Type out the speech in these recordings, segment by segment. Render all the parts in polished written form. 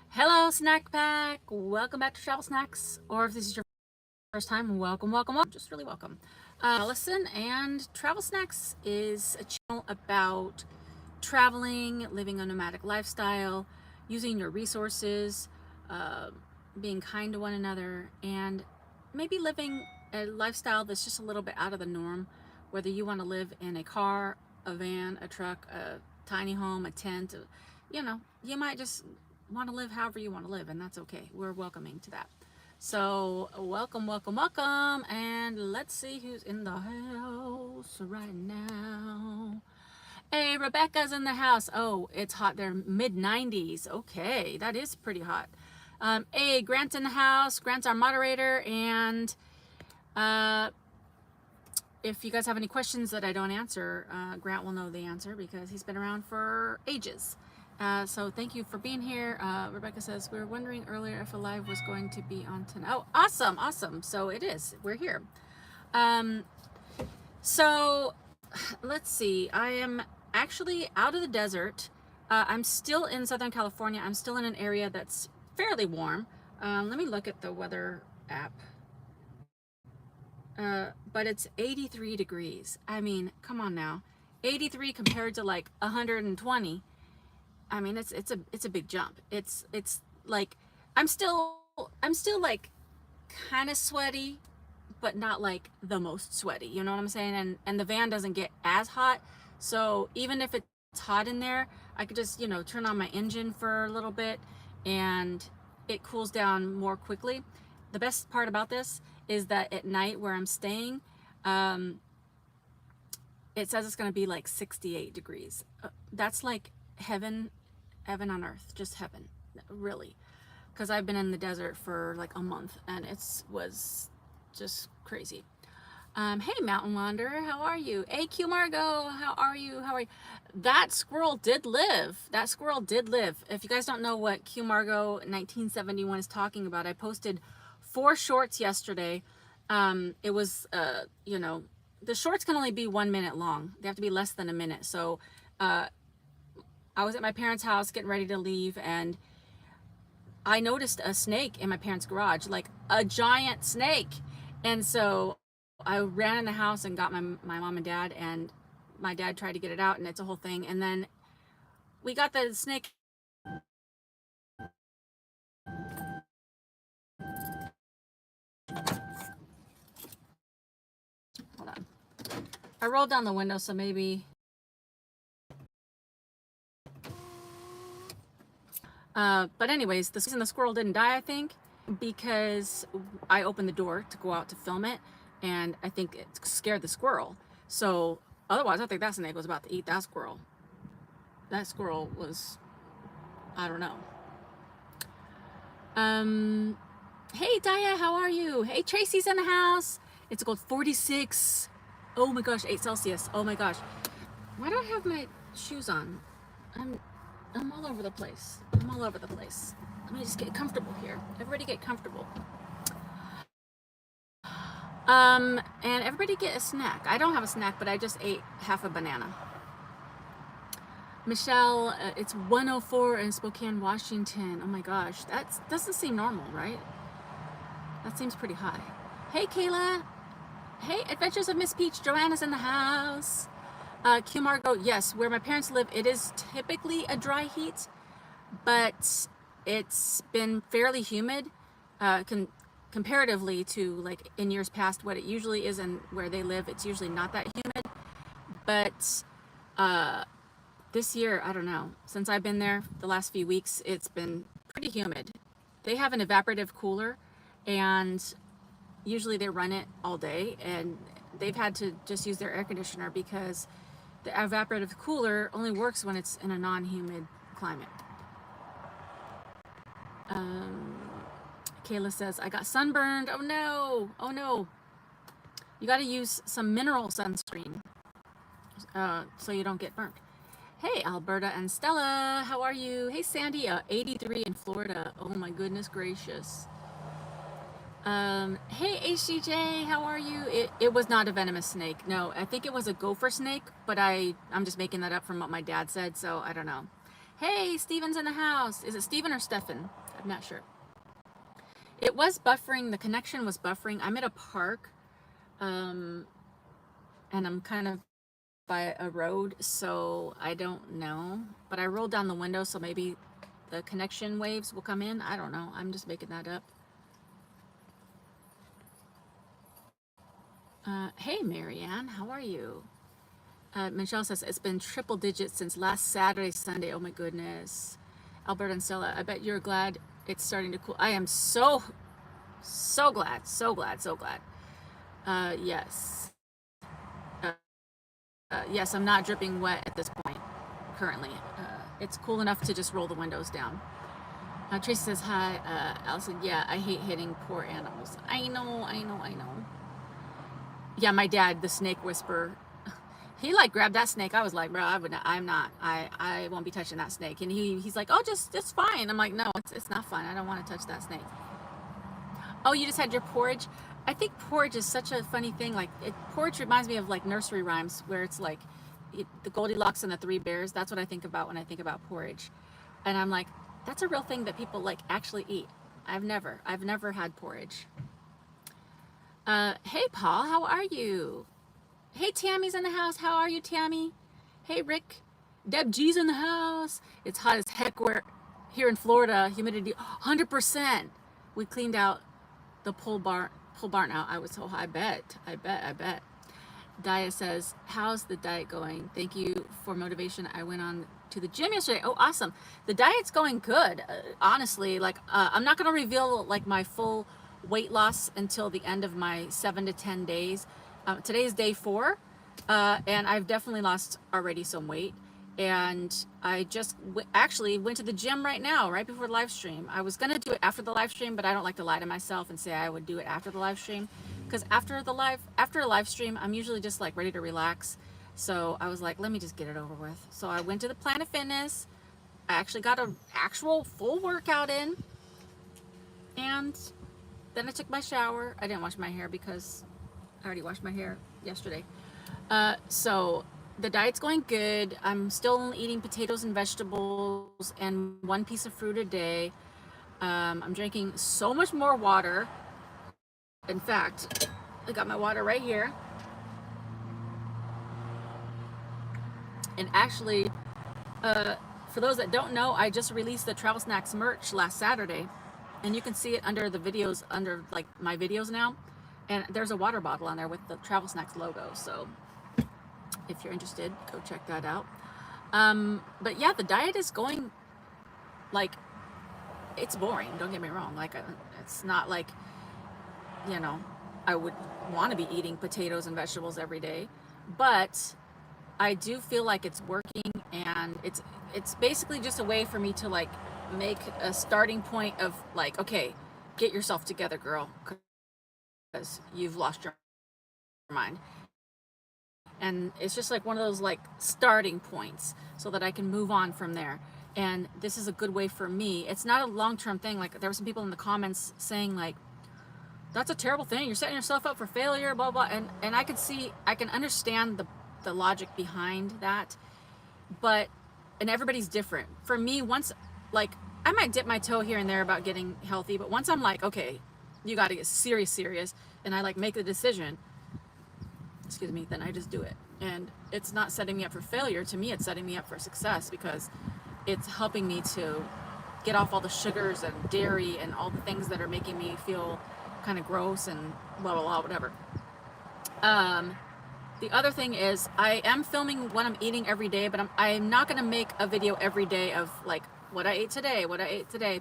Hello, Snack Pack. Welcome back to Travel Snacks. Or if this is your first time, welcome, welcome, welcome. Just really welcome. Allison, and Travel Snacks is a channel about traveling, living a nomadic lifestyle, using your resources, uh, being kind to one another, and maybe living a lifestyle that's just a little bit out of the norm. Whether you want to live in a car, a van, a truck, a tiny home, a tent, you might just want to live however you want to live, and that's okay. We're welcoming to that. So, welcome, welcome, welcome, and let's see who's in the house right now. Hey, Rebecca's in the house. Oh, it's hot there, mid 90s. Okay, that is pretty hot. Hey, Grant's in the house. Grant's our moderator, and uh, if you guys have any questions that I don't answer, Grant will know the answer because he's been around for ages. So thank you for being here. Rebecca says, we were wondering earlier if a live was going to be on tonight. Oh, awesome, awesome. So it is. We're here. So let's see. I am actually out of the desert. I'm still in Southern California. I'm still in an area that's fairly warm. Let me look at the weather app. But it's 83 degrees. I mean, come on now. 83 compared to like 120. I mean, it's a big jump. It's like I'm still like kind of sweaty, but not like the most sweaty. You know what I'm saying? And the van doesn't get as hot. So even if it's hot in there, I could just, turn on my engine for a little bit and it cools down more quickly. The best part about this is that at night where I'm staying, it says it's going to be like 68 degrees. That's like heaven on earth, just heaven, really, because I've been in the desert for like a month and it was just crazy. Hey, Mountain Wanderer, how are you? Hey, Q Margo, how are you? That squirrel did live. If you guys don't know what Q Margo 1971 is talking about, I posted 4 shorts yesterday. It was, the shorts can only be 1 minute long. They have to be less than a minute. So, I was at my parents' house getting ready to leave, and I noticed a snake in my parents' garage, like a giant snake. And so I ran in the house and got my mom and dad, and my dad tried to get it out, and it's a whole thing. And then we got the snake. Hold on. I rolled down the window, so maybe. But anyways, the reason the squirrel didn't die, I think, because I opened the door to go out to film it, and I think it scared the squirrel. So otherwise, I think that snake was about to eat that squirrel. That squirrel was, I don't know. Hey, Daya, how are you? Hey, Tracy's in the house. It's called 46. Oh my gosh, 8 Celsius. Oh my gosh. Why do I have my shoes on? I'm all over the place. Let me just get comfortable here. Everybody get comfortable. And everybody get a snack. I don't have a snack, but I just ate half a banana. Michelle, it's 104 in Spokane, Washington. Oh my gosh, that doesn't seem normal, right? That seems pretty high. Hey, Kayla. Hey, Adventures of Miss Peach. Joanna's in the house. Q Margo, yes, where my parents live, it is typically a dry heat, but it's been fairly humid comparatively to like in years past what it usually is, and where they live, it's usually not that humid. But this year, I don't know, since I've been there the last few weeks, it's been pretty humid. They have an evaporative cooler, and usually they run it all day, and they've had to just use their air conditioner because the evaporative cooler only works when it's in a non-humid climate. Kayla says, I got sunburned. Oh no, oh no. You got to use some mineral sunscreen so you don't get burnt. Hey, Alberta and Stella, how are you? Hey, Sandy, 83 in Florida. Oh my goodness gracious. Hey, HCJ, how are you? It was not a venomous snake. No, I think it was a gopher snake, but I'm just making that up from what my dad said, so I don't know. Hey, Steven's in the house. Is it Steven or Stefan? I'm not sure. It was buffering. The connection was buffering. I'm at a park, and I'm kind of by a road, so I don't know. But I rolled down the window, so maybe the connection waves will come in. I don't know. I'm just making that up. Hey, Marianne, how are you? Michelle says, it's been triple digits since last Saturday, Sunday. Oh my goodness. Albert and Stella, I bet you're glad it's starting to cool. I am so glad, so glad, so glad. Yes. Yes, I'm not dripping wet at this point currently. It's cool enough to just roll the windows down. Tracy says, hi, Allison. Yeah, I hate hitting poor animals. I know. Yeah, my dad, the snake whisperer, he like grabbed that snake. I was like, bro, I won't be touching that snake. And he's like, oh, it's fine. I'm like, no, it's not fine. I don't want to touch that snake. Oh, you just had your porridge? I think porridge is such a funny thing. Like, porridge reminds me of like nursery rhymes where it's like the Goldilocks and the Three Bears. That's what I think about when I think about porridge. And I'm like, that's a real thing that people like actually eat. I've never had porridge. Hey, Paul, how are you? Hey, Tammy's in the house. How are you, Tammy? Hey, Rick. Deb G's in the house. It's hot as heck here in Florida. Humidity 100%. We cleaned out the pole barn out. I was so high. I bet. Dia says, how's the diet going? Thank you for motivation. I went on to the gym yesterday. Oh, awesome. The diet's going good. Honestly, like, I'm not going to reveal like my full weight loss until the end of my 7 to 10 days. Today is day 4, and I've definitely lost already some weight. And I just actually went to the gym right now, right before the live stream. I was going to do it after the live stream, but I don't like to lie to myself and say I would do it after the live stream. Because after a live stream, I'm usually just like ready to relax. So I was like, let me just get it over with. So I went to the Planet Fitness. I actually got an actual full workout in. And then I took my shower. I didn't wash my hair because I already washed my hair yesterday. So the diet's going good. I'm still eating potatoes and vegetables and 1 piece of fruit a day. I'm drinking so much more water. In fact, I got my water right here. And actually, for those that don't know, I just released the Travel Snacks merch last Saturday. And you can see it under the videos, under like my videos now. And there's a water bottle on there with the Travel Snacks logo. So if you're interested, go check that out. But yeah, the diet is going, like, it's boring. Don't get me wrong. Like, it's not like, you know, I would want to be eating potatoes and vegetables every day. But I do feel like it's working, and it's basically just a way for me to like make a starting point of like, okay, get yourself together, girl, because you've lost your mind. And it's just like one of those like starting points so that I can move on from there. And this is a good way for me. It's not a long-term thing. Like, there were some people in the comments saying like, that's a terrible thing, you're setting yourself up for failure, blah blah. And I can understand the logic behind that, but and everybody's different. For me, once, like, I might dip my toe here and there about getting healthy, but once I'm like, okay, you got to get serious, and I like make the decision, excuse me, then I just do it. And it's not setting me up for failure. To me, it's setting me up for success, because it's helping me to get off all the sugars and dairy and all the things that are making me feel kind of gross and blah blah blah, whatever. The other thing is, I am filming what I'm eating every day, but I'm not going to make a video every day of like what I ate today,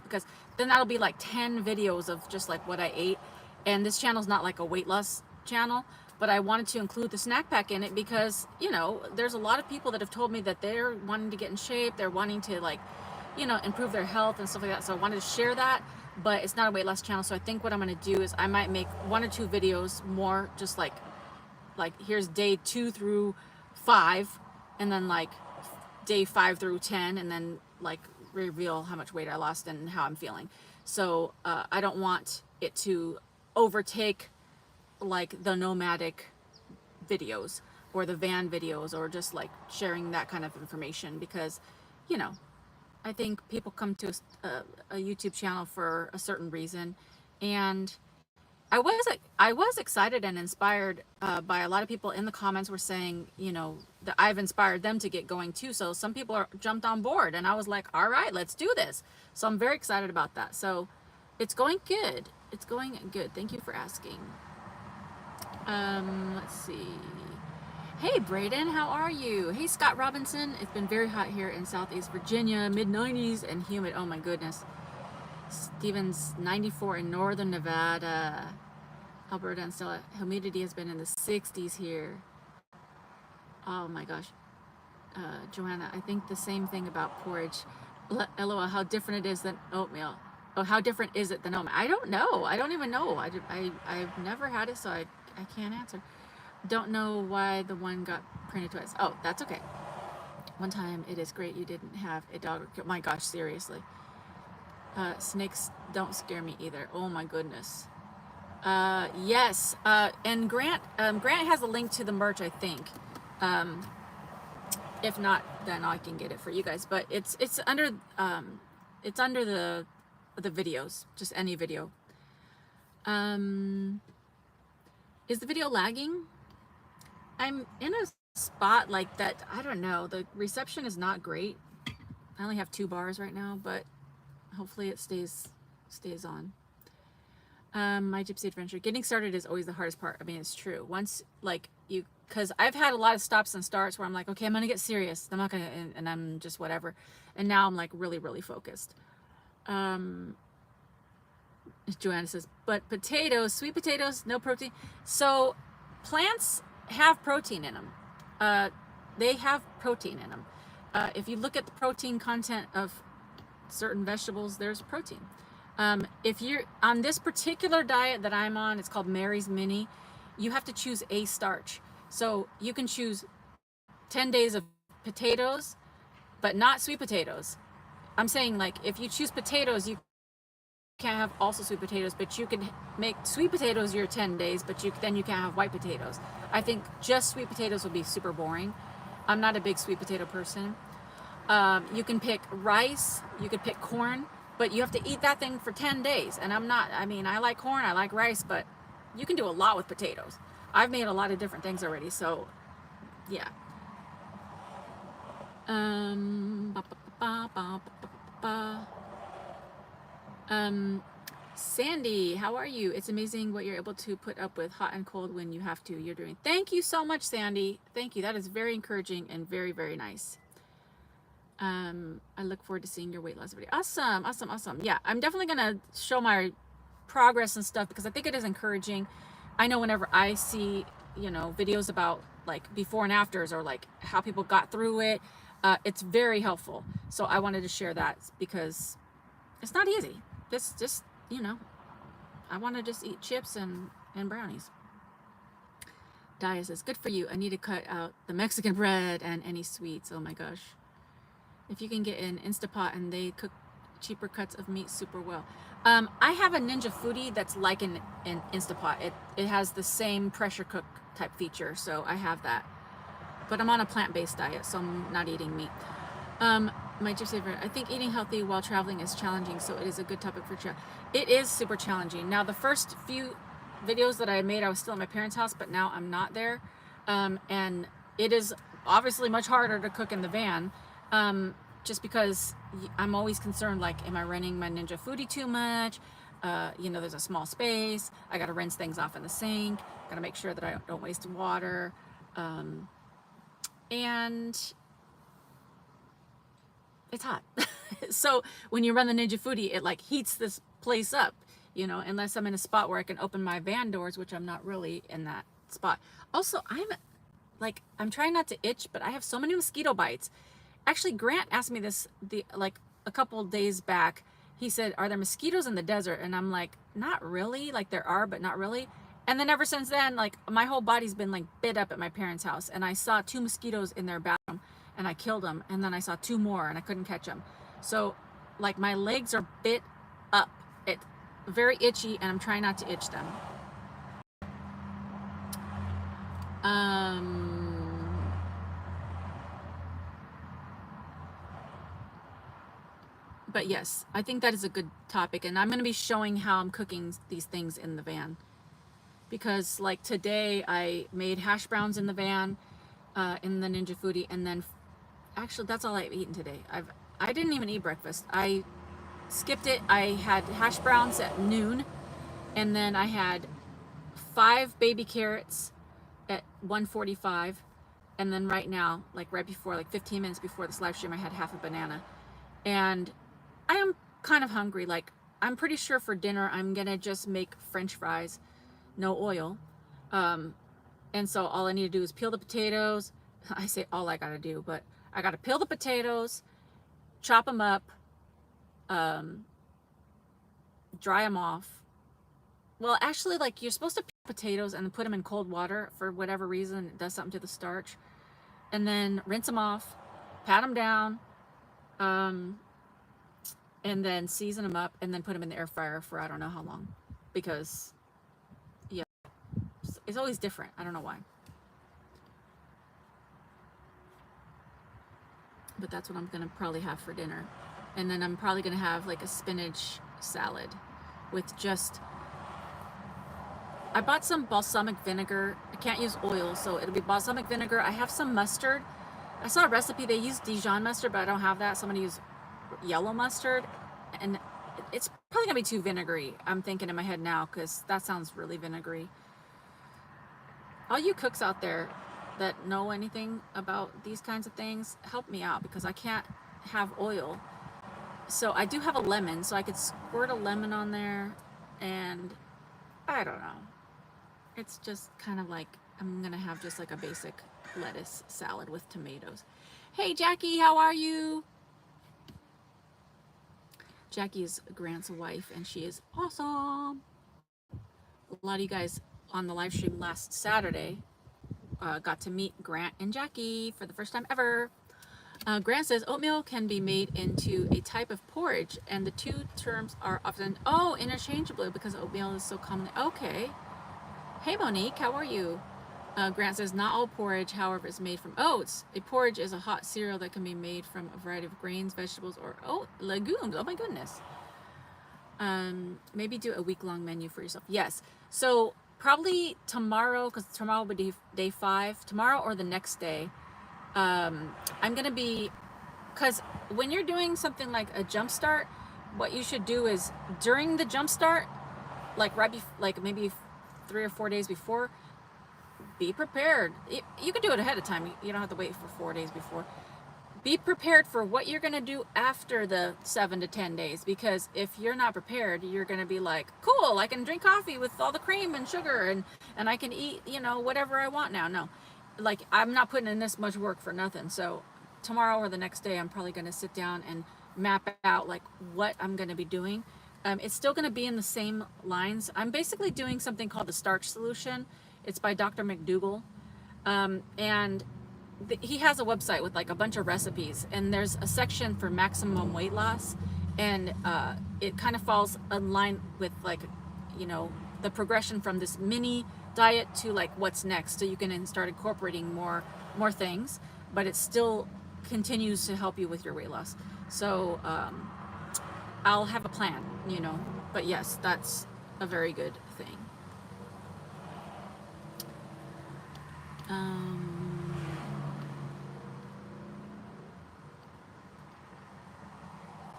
because then that'll be like 10 videos of just like what I ate. And this channel's not like a weight loss channel, but I wanted to include the snack pack in it because, you know, there's a lot of people that have told me that they're wanting to get in shape, they're wanting to, like, you know, improve their health and stuff like that. So I wanted to share that, but it's not a weight loss channel. So I think what I'm going to do is I might make 1 or 2 videos more, just like here's day 2 through 5, and then like day 5 through 10, and then like reveal how much weight I lost and how I'm feeling. So I don't want it to overtake like the nomadic videos or the van videos, or just like sharing that kind of information, because, you know, I think people come to a YouTube channel for a certain reason, and I was excited and inspired by a lot of people in the comments were saying, you know, that I've inspired them to get going too. So some people are jumped on board, and I was like, all right, let's do this. So I'm very excited about that. So it's going good. It's going good. Thank you for asking. Let's see. Hey, Brayden, how are you? Hey, Scott Robinson. It's been very hot here in Southeast Virginia, mid-90s and humid. Oh my goodness. Stevens, 94 in northern Nevada. Alberta and Stella, humidity has been in the 60s here. Oh my gosh. Joanna, I think the same thing about porridge. LOL, how different it is than oatmeal. Oh, how different is it than oatmeal? I don't know. I don't even know. I've never had it, so I can't answer. Don't know why the one got printed twice. Oh, that's okay. One time, it is great you didn't have a dog. Oh my gosh, seriously. Snakes don't scare me either. Oh my goodness. Yes. And Grant has a link to the merch, I think. If not, then I can get it for you guys. But it's under the videos, just any video. Is the video lagging? I'm in a spot like that. I don't know. The reception is not great. I only have 2 bars right now, but hopefully it stays on. My gypsy adventure. Getting started is always the hardest part. I mean, it's true. Once, like, because I've had a lot of stops and starts where I'm like, okay, I'm gonna get serious. I'm not gonna, and I'm just whatever. And now I'm like really, really focused. Joanna says, but potatoes, sweet potatoes, no protein. So plants have protein in them. They have protein in them. If you look at the protein content of certain vegetables, there's protein. If you're on this particular diet that I'm on, it's called Mary's Mini, you have to choose a starch. So you can choose 10 days of potatoes, but not sweet potatoes. I'm saying, like, if you choose potatoes, you can't have also sweet potatoes, but you can make sweet potatoes your 10 days, but then you can't have white potatoes. I think just sweet potatoes would be super boring. I'm not a big sweet potato person. You can pick rice, you could pick corn, but you have to eat that thing for 10 days. And I'm not, I mean, I like corn, I like rice, but you can do a lot with potatoes. I've made a lot of different things already, so yeah. Sandy, how are you? It's amazing what you're able to put up with hot and cold when you have to. You're doing. Thank you so much, Sandy. Thank you. That is very encouraging and very, very nice. I look forward to seeing your weight loss video. Awesome, awesome, awesome. Yeah, I'm definitely gonna show my progress and stuff because I think it is encouraging. I know whenever I see, you know, videos about like before and afters or like how people got through it, it's very helpful. So I wanted to share that because it's not easy. This just, you know, I want to just eat chips and brownies. Dia says, good for you. I need to cut out the Mexican bread and any sweets. Oh my gosh. If you can get an Instapot and they cook cheaper cuts of meat super well. I have a Ninja Foodie that's like an Instapot. It has the same pressure cook type feature, so I have that. But I'm on a plant-based diet, so I'm not eating meat. My gypsy favorite, I think eating healthy while traveling is challenging, so it is a good topic for travel. It is super challenging. Now, the first few videos that I made, I was still at my parents' house, but now I'm not there. And it is obviously much harder to cook in the van, just because I'm always concerned, like, am I running my Ninja Foodie too much? You know, there's a small space. I got to rinse things off in the sink. Got to make sure that I don't waste water. And it's hot. So when you run the Ninja Foodie, it like heats this place up, you know, unless I'm in a spot where I can open my van doors, which I'm not really in that spot. Also, I'm trying not to itch, but I have so many mosquito bites. Actually, Grant asked me this like a couple days back. He said, are there mosquitoes in the desert? And I'm like, not really. Like there are, but not really. And then ever since then, like my whole body's been like bit up at my parents' house. And I saw 2 mosquitoes in their bathroom and I killed them. And then I saw 2 more and I couldn't catch them. So like my legs are bit up. It's very itchy and I'm trying not to itch them. But yes, I think that is a good topic, and I'm going to be showing how I'm cooking these things in the van, because like today I made hash browns in the van, in the Ninja Foodie, and then actually that's all I've eaten today. I didn't even eat breakfast. I skipped it. I had hash browns at noon, and then I had 5 baby carrots at 1:45, and then right now, like right before, like 15 minutes before this live stream, I had half a banana. And I am kind of hungry. Like, I'm pretty sure for dinner I'm gonna just make French fries, no oil. And so all I need to do is peel the potatoes. I say all I gotta do, but I gotta peel the potatoes, chop them up, dry them off. Well, actually, like, you're supposed to peel potatoes and put them in cold water for whatever reason. It does something to the starch. And then rinse them off, pat them down, and then season them up, and then put them in the air fryer for I don't know how long, because yeah, it's always different. I don't know why, but that's what I'm gonna probably have for dinner. And then I'm probably gonna have like a spinach salad with just, I bought some balsamic vinegar. I can't use oil, so it'll be balsamic vinegar. I have some mustard. I saw a recipe, they use Dijon mustard, but I don't have that, so I'm gonna use yellow mustard. And it's probably gonna be too vinegary, I'm thinking in my head now, because that sounds really vinegary. All you cooks out there that know anything about these kinds of things, help me out, because I can't have oil. So I do have a lemon, so I could squirt a lemon on there, and I don't know. It's just kind of like, I'm gonna have just like a basic lettuce salad with tomatoes. Hey Jackie, how are you? Jackie is Grant's wife, and she is awesome. A lot of you guys on the live stream last Saturday got to meet Grant and Jackie for the first time ever. Grant says oatmeal can be made into a type of porridge, and the two terms are often interchangeable because oatmeal is so common. Okay. Hey Monique, how are you? Grant says not all porridge, however, is made from oats. A porridge is a hot cereal that can be made from a variety of grains, vegetables, or legumes. Oh my goodness. Maybe do a week-long menu for yourself. Yes. So probably tomorrow, because tomorrow will be day 5. Tomorrow or the next day, I'm gonna be, because when you're doing something like a jump start, what you should do is during the jump start, like like maybe 3 or 4 days before, be prepared. You can do it ahead of time. You don't have to wait for 4 days before. Be prepared for what you're going to do after the 7 to 10 days, because if you're not prepared, you're going to be like, cool, I can drink coffee with all the cream and sugar, and I can eat, whatever I want now. No, like, I'm not putting in this much work for nothing. So tomorrow or the next day, I'm probably going to sit down and map out like what I'm going to be doing. It's still going to be in the same lines. I'm basically doing something called the starch solution. It's by Dr. McDougall. And he has a website with like a bunch of recipes, and there's a section for maximum weight loss. And it kind of falls in line with like, the progression from this mini diet to like what's next. So you can start incorporating more things, but it still continues to help you with your weight loss. So I'll have a plan, but yes, that's a very good thing.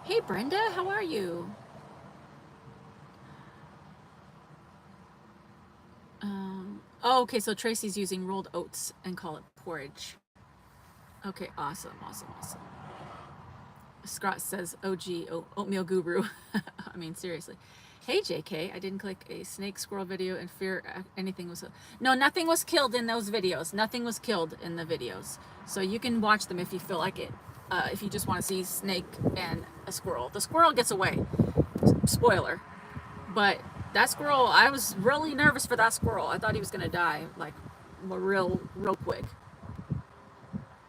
Hey Brenda, how are you? Okay, so Tracy's using rolled oats and call it porridge. Okay, awesome. Scott says, OG, oatmeal guru. I mean, seriously. Hey JK, I didn't click a snake squirrel video in fear anything was... No, nothing was killed in those videos. Nothing was killed in the videos. So you can watch them if you feel like it. If you just want to see snake and a squirrel. The squirrel gets away. Spoiler. But that squirrel, I was really nervous for that squirrel. I thought he was going to die, like, real quick.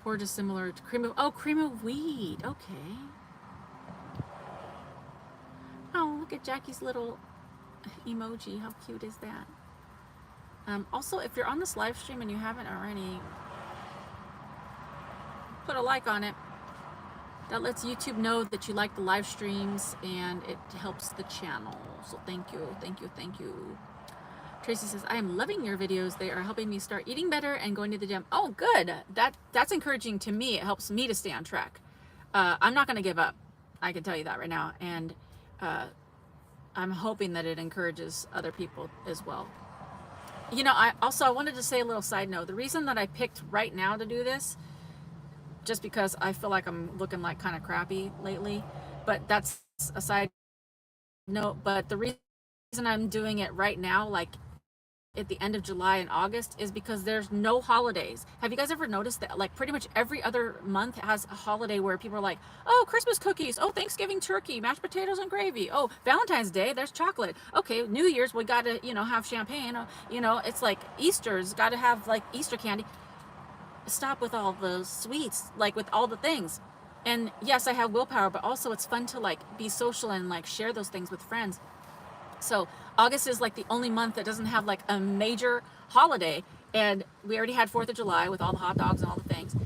Porridge is similar to cream of wheat. Okay. Oh, look at Jackie's little emoji. How cute is that? Also, if you're on this live stream and you haven't already, put a like on it. That lets YouTube know that you like the live streams and it helps the channel. So thank you, thank you, thank you. Tracy says, I am loving your videos. They are helping me start eating better and going to the gym. Oh, good. That's encouraging to me. It helps me to stay on track. I'm not going to give up. I can tell you that right now. And I'm hoping that it encourages other people as well. You know, I wanted to say a little side note. The reason that I picked right now to do this, just because I feel like I'm looking like kind of crappy lately, but that's a side note. But the reason I'm doing it right now, like at the end of July and August, is because there's no holidays. Have you guys ever noticed that like pretty much every other month has a holiday where people are like, oh, Christmas cookies, oh, Thanksgiving turkey, mashed potatoes and gravy, oh, Valentine's Day, there's chocolate, okay, New Year's, we gotta, you know, have champagne, you know, it's like Easter's gotta have like Easter candy. Stop with all the sweets, like with all the things. And yes, I have willpower, but also it's fun to like be social and like share those things with friends. So August is like the only month that doesn't have like a major holiday, and we already had 4th of July with all the hot dogs and all the things.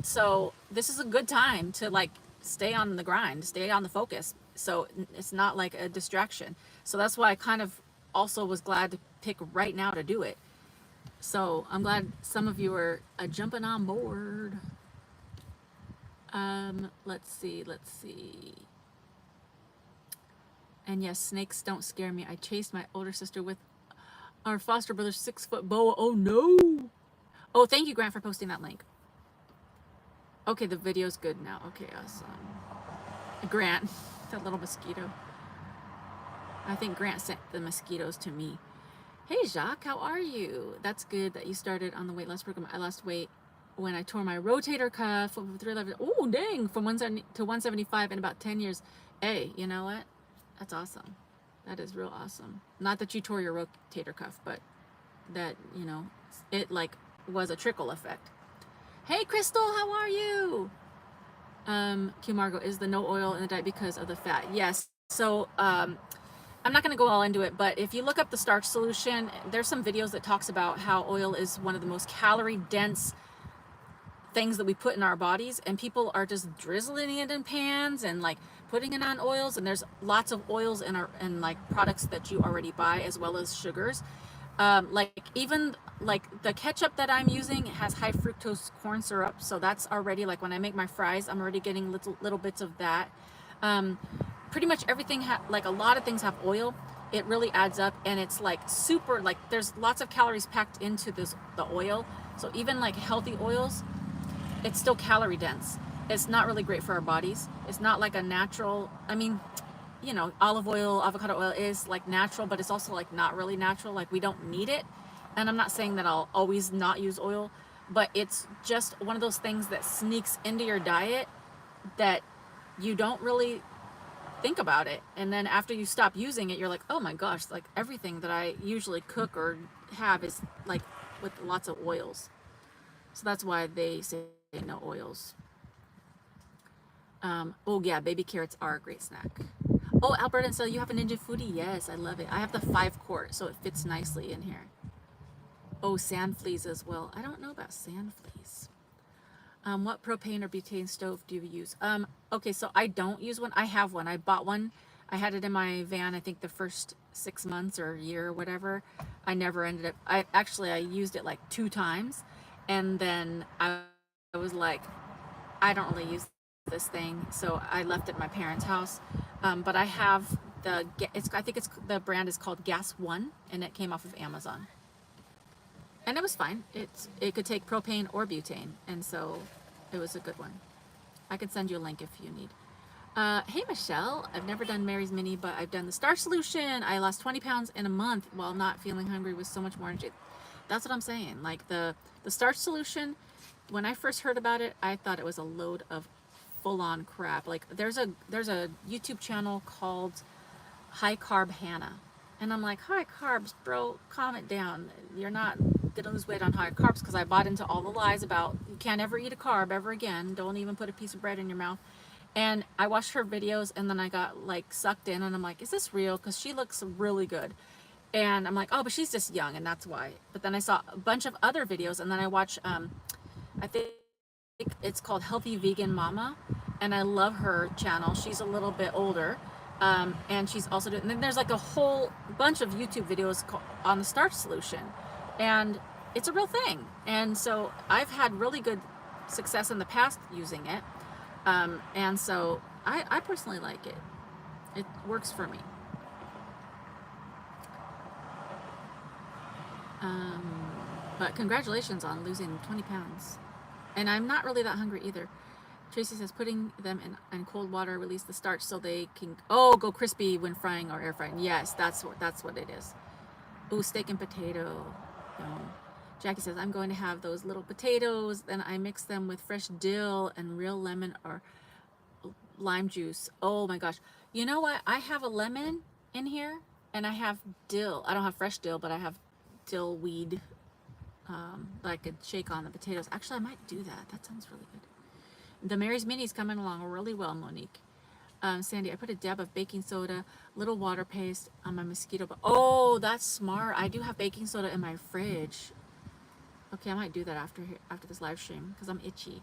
So this is a good time to like stay on the grind, stay on the focus. So it's not like a distraction. So that's why I kind of also was glad to pick right now to do it. So I'm glad some of you are jumping on board. Let's see. And yes, snakes don't scare me. I chased my older sister with our foster brother's 6-foot boa. Oh no. Oh, thank you, Grant, for posting that link. Okay, the video's good now. Okay, awesome. Grant, that little mosquito. I think Grant sent the mosquitoes to me. Hey, Jacques, how are you? That's good that you started on the weight loss program. I lost weight when I tore my rotator cuff from 311. Oh, dang, from 170 to 175 in about 10 years. Hey, you know what? That's awesome. That is real awesome. Not that you tore your rotator cuff, but that, you know, it like was a trickle effect. Hey, Crystal, how are you? Q Margo, is the no oil in the diet because of the fat? Yes. So, I'm not going to go all into it, but if you look up the starch solution, there's some videos that talks about how oil is one of the most calorie dense things that we put in our bodies, and people are just drizzling it in pans and like putting it on oils, and there's lots of oils in like products that you already buy, as well as sugars. Like even like the ketchup that I'm using has high fructose corn syrup, so that's already like when I make my fries, I'm already getting little bits of that. Pretty much everything like a lot of things have oil. It really adds up, and it's like super, like there's lots of calories packed into the oil. So even like healthy oils, it's still calorie dense. It's not really great for our bodies. It's not like a natural, I mean, you know, olive oil, avocado oil is like natural, but it's also like not really natural. Like we don't need it. And I'm not saying that I'll always not use oil, but it's just one of those things that sneaks into your diet that you don't really think about it. And then after you stop using it, you're like, oh my gosh, like everything that I usually cook or have is like with lots of oils. So that's why they say no oils. Oh yeah, baby carrots are a great snack. Oh, Alberta, and so you have a Ninja Foodie? Yes, I love it. I have the 5-quart, so it fits nicely in here. Oh, sand fleas as well. I don't know about sand fleas. What propane or butane stove do you use? Okay, so I don't use one. I have one. I bought one. I had it in my van, I think the first 6 months or year or whatever. I never ended up, I used it like 2 times. And then I was like, I don't really use this thing. So I left it at my parents' house. But I have I think the brand is called Gas One, and it came off of Amazon. And it was fine. It could take propane or butane, and so it was a good one. I can send you a link if you need. Hey Michelle, I've never done Mary's Mini, but I've done the Starch Solution. I lost 20 pounds in a month while not feeling hungry with so much more energy. That's what I'm saying. Like the Starch Solution, when I first heard about it, I thought it was a load of full-on crap. Like there's a YouTube channel called High Carb Hannah, and I'm like, high carbs, bro, calm it down. You're not gonna lose weight on high carbs, because I bought into all the lies about you can't ever eat a carb ever again. Don't even put a piece of bread in your mouth. And I watched her videos, and then I got like sucked in, and I'm like, is this real? Because she looks really good. And I'm like, oh, but she's just young, and that's why. But then I saw a bunch of other videos, and then I watched, I think it's called Healthy Vegan Mama, and I love her channel. She's a little bit older, and she's also doing, and then there's like a whole bunch of YouTube videos on the starch solution, and it's a real thing. And so I've had really good success in the past using it, and so I personally like it. It works for me. But congratulations on losing 20 pounds. And I'm not really that hungry either. Tracy says putting them in cold water release the starch so they can go crispy when frying or air frying. Yes, that's what it is. Ooh, steak and potato. Jackie says I'm going to have those little potatoes, then I mix them with fresh dill and real lemon or lime juice. Oh my gosh. You know what? I have a lemon in here and I have dill. I don't have fresh dill, but I have dill weed that I could shake on the potatoes. Actually, I might do that. That sounds really good. The Mary's Mini's coming along really well, Monique. Sandy, I put a dab of baking soda, little water paste on my mosquito. Oh, that's smart. I do have baking soda in my fridge. Okay, I might do that after this live stream because I'm itchy.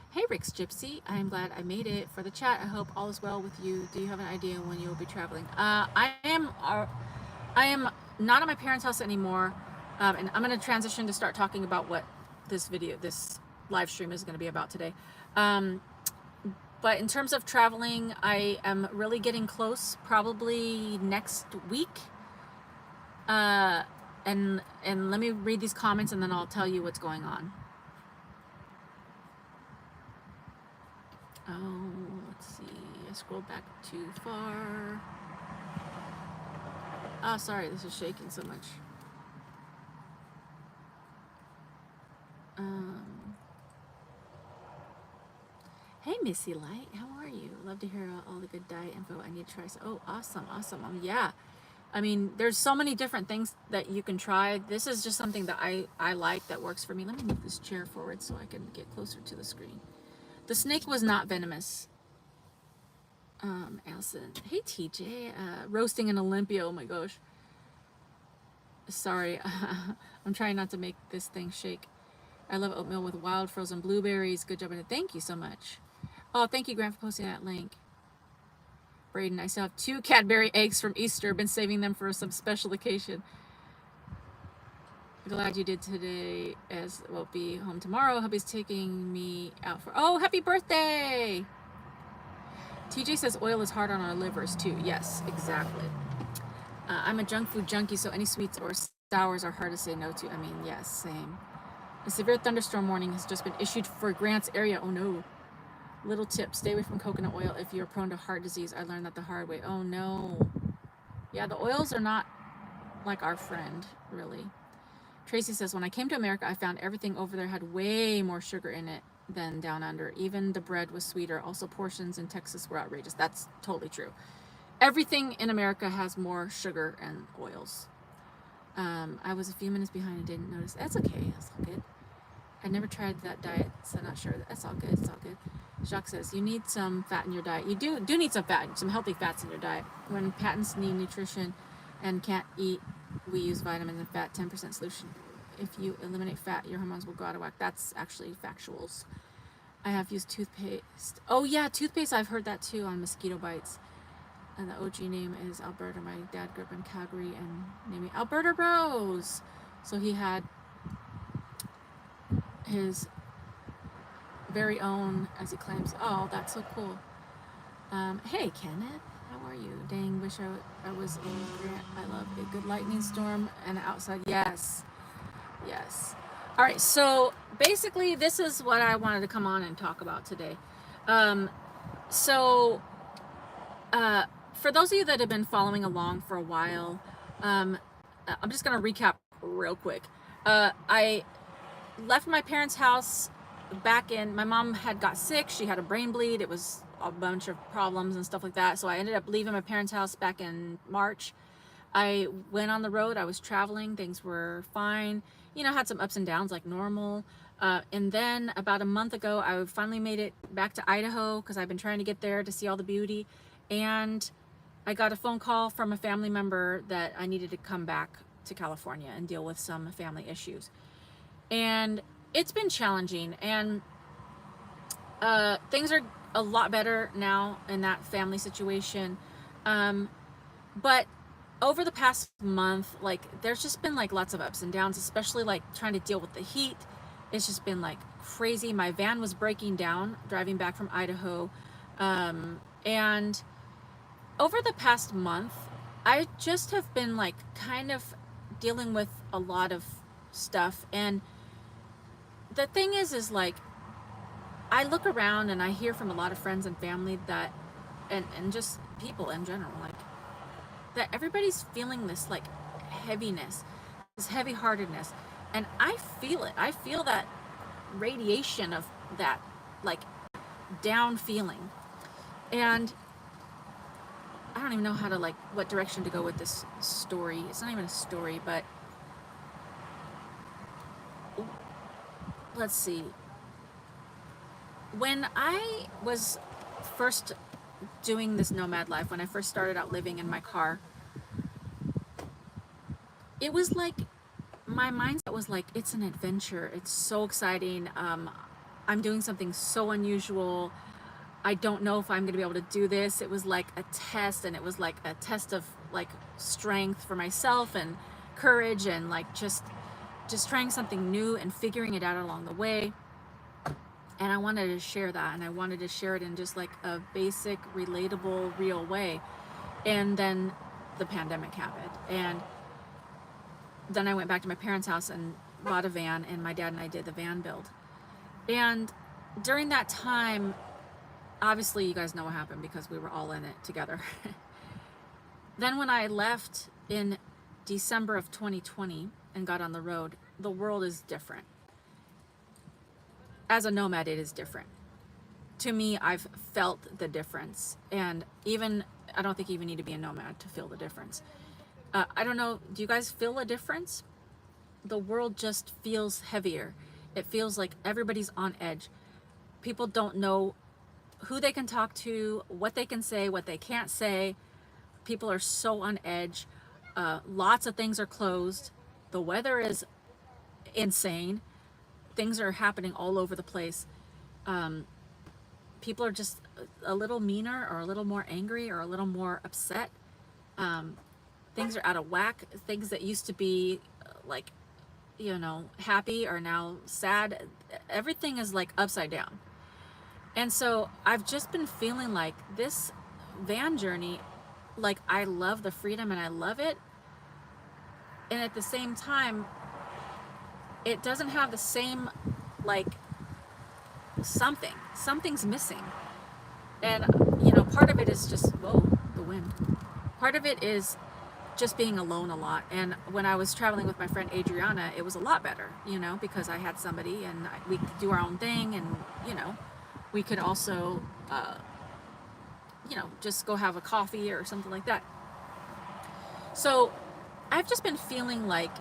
Hey, Rick's Gypsy. I am glad I made it for the chat. I hope all is well with you. Do you have an idea when you will be traveling? I am not at my parents' house anymore. And I'm going to transition to start talking about what this live stream is going to be about today. But in terms of traveling, I am really getting close, probably next week. And let me read these comments and then I'll tell you what's going on. Oh, let's see. I scrolled back too far. Oh, sorry, this is shaking so much. Hey, Missy Light, how are you? Love to hear all the good diet info. I need to try. Oh, awesome. Yeah. I mean, there's so many different things that you can try. This is just something that I like that works for me. Let me move this chair forward so I can get closer to the screen. The snake was not venomous. Allison. Hey, TJ. Roasting in Olympia. Oh my gosh. Sorry. I'm trying not to make this thing shake. I love oatmeal with wild frozen blueberries. Good job. Thank you so much. Oh, thank you, Grant, for posting that link. Braden, I still have 2 Cadbury eggs from Easter. Been saving them for some special occasion. Glad you did today, as will be home tomorrow. Hubby's taking me out for... Oh, happy birthday! TJ says oil is hard on our livers, too. Yes, exactly. I'm a junk food junkie, so any sweets or sours are hard to say no to. I mean, yes, same. A severe thunderstorm warning has just been issued for Grant's area. Oh, no. Little tip, stay away from coconut oil if you're prone to heart disease. I learned that the hard way. Oh, no. Yeah, the oils are not like our friend, really. Tracy says, when I came to America, I found everything over there had way more sugar in it than down under. Even the bread was sweeter. Also, portions in Texas were outrageous. That's totally true. Everything in America has more sugar and oils. I was a few minutes behind and didn't notice. That's okay. That's all good. I never tried that diet, so I'm not sure. That's all good. It's all good. Jacques says, you need some fat in your diet. You do need some fat, some healthy fats in your diet. When patents need nutrition and can't eat, we use vitamins and fat, 10% solution. If you eliminate fat, your hormones will go out of whack. That's actually factuals. I have used toothpaste. Oh yeah, toothpaste, I've heard that too on mosquito bites. And the OG name is Alberta. My dad grew up in Calgary and named me Alberta Rose. So he had his very own, as he claims. Oh, that's so cool. Hey, Kenneth, how are you? Dang, wish I was in Grant. I love a good lightning storm and outside. Yes, yes. All right, so basically, this is what I wanted to come on and talk about today. For those of you that have been following along for a while, I'm just going to recap real quick. I left my parents' house back in, my mom had got sick. She had a brain bleed. It was a bunch of problems and stuff like that. So I ended up leaving my parents' house back in March. I went on the road. I was traveling. Things were fine. You know, had some ups and downs like normal. And then about a month ago, I finally made it back to Idaho because I've been trying to get there to see all the beauty. And I got a phone call from a family member that I needed to come back to California and deal with some family issues. And it's been challenging, and things are a lot better now in that family situation. But over the past month, like there's just been like lots of ups and downs, especially like trying to deal with the heat. It's just been like crazy. My van was breaking down driving back from Idaho. And over the past month, I just have been like kind of dealing with a lot of stuff. And the thing is like, I look around and I hear from a lot of friends and family that, and just people in general, like that everybody's feeling this like heaviness, this heavy heartedness. And I feel it. I feel that radiation of that like down feeling. And I don't even know how to like what direction to go with this story. It's not even a story, but let's see. When I was first doing this nomad life, when I first started out living in my car, it was like my mindset was like, it's an adventure. It's so exciting. I'm doing something so unusual. I don't know if I'm going to be able to do this. It was like a test, and it was like a test of like strength for myself and courage, and like just trying something new and figuring it out along the way. And I wanted to share that, and I wanted to share it in just like a basic, relatable, real way. And then the pandemic happened, and then I went back to my parents' house and bought a van, and my dad and I did the van build. And during that time, obviously you guys know what happened because we were all in it together. Then when I left in December of 2020 and got on the road, the world is different. As a nomad, it is different. To me, I've felt the difference. And even, I don't think you even need to be a nomad to feel the difference. I don't know, do you guys feel a difference? The world just feels heavier. It feels like everybody's on edge. People don't know who they can talk to, what they can say, what they can't say. People are so on edge. Lots of things are closed. The weather is insane. Things are happening all over the place. People are just a little meaner, or a little more angry, or a little more upset. Things are out of whack. Things that used to be like, you know, happy are now sad. Everything is like upside down. And so I've just been feeling like this van journey, like I love the freedom and I love it. And at the same time, it doesn't have the same, like, something's missing. And, you know, part of it is just, whoa, the wind. Part of it is just being alone a lot. And when I was traveling with my friend Adriana, it was a lot better, you know, because I had somebody, and we could do our own thing, and, you know, we could also, you know, just go have a coffee or something like that. So I've just been feeling like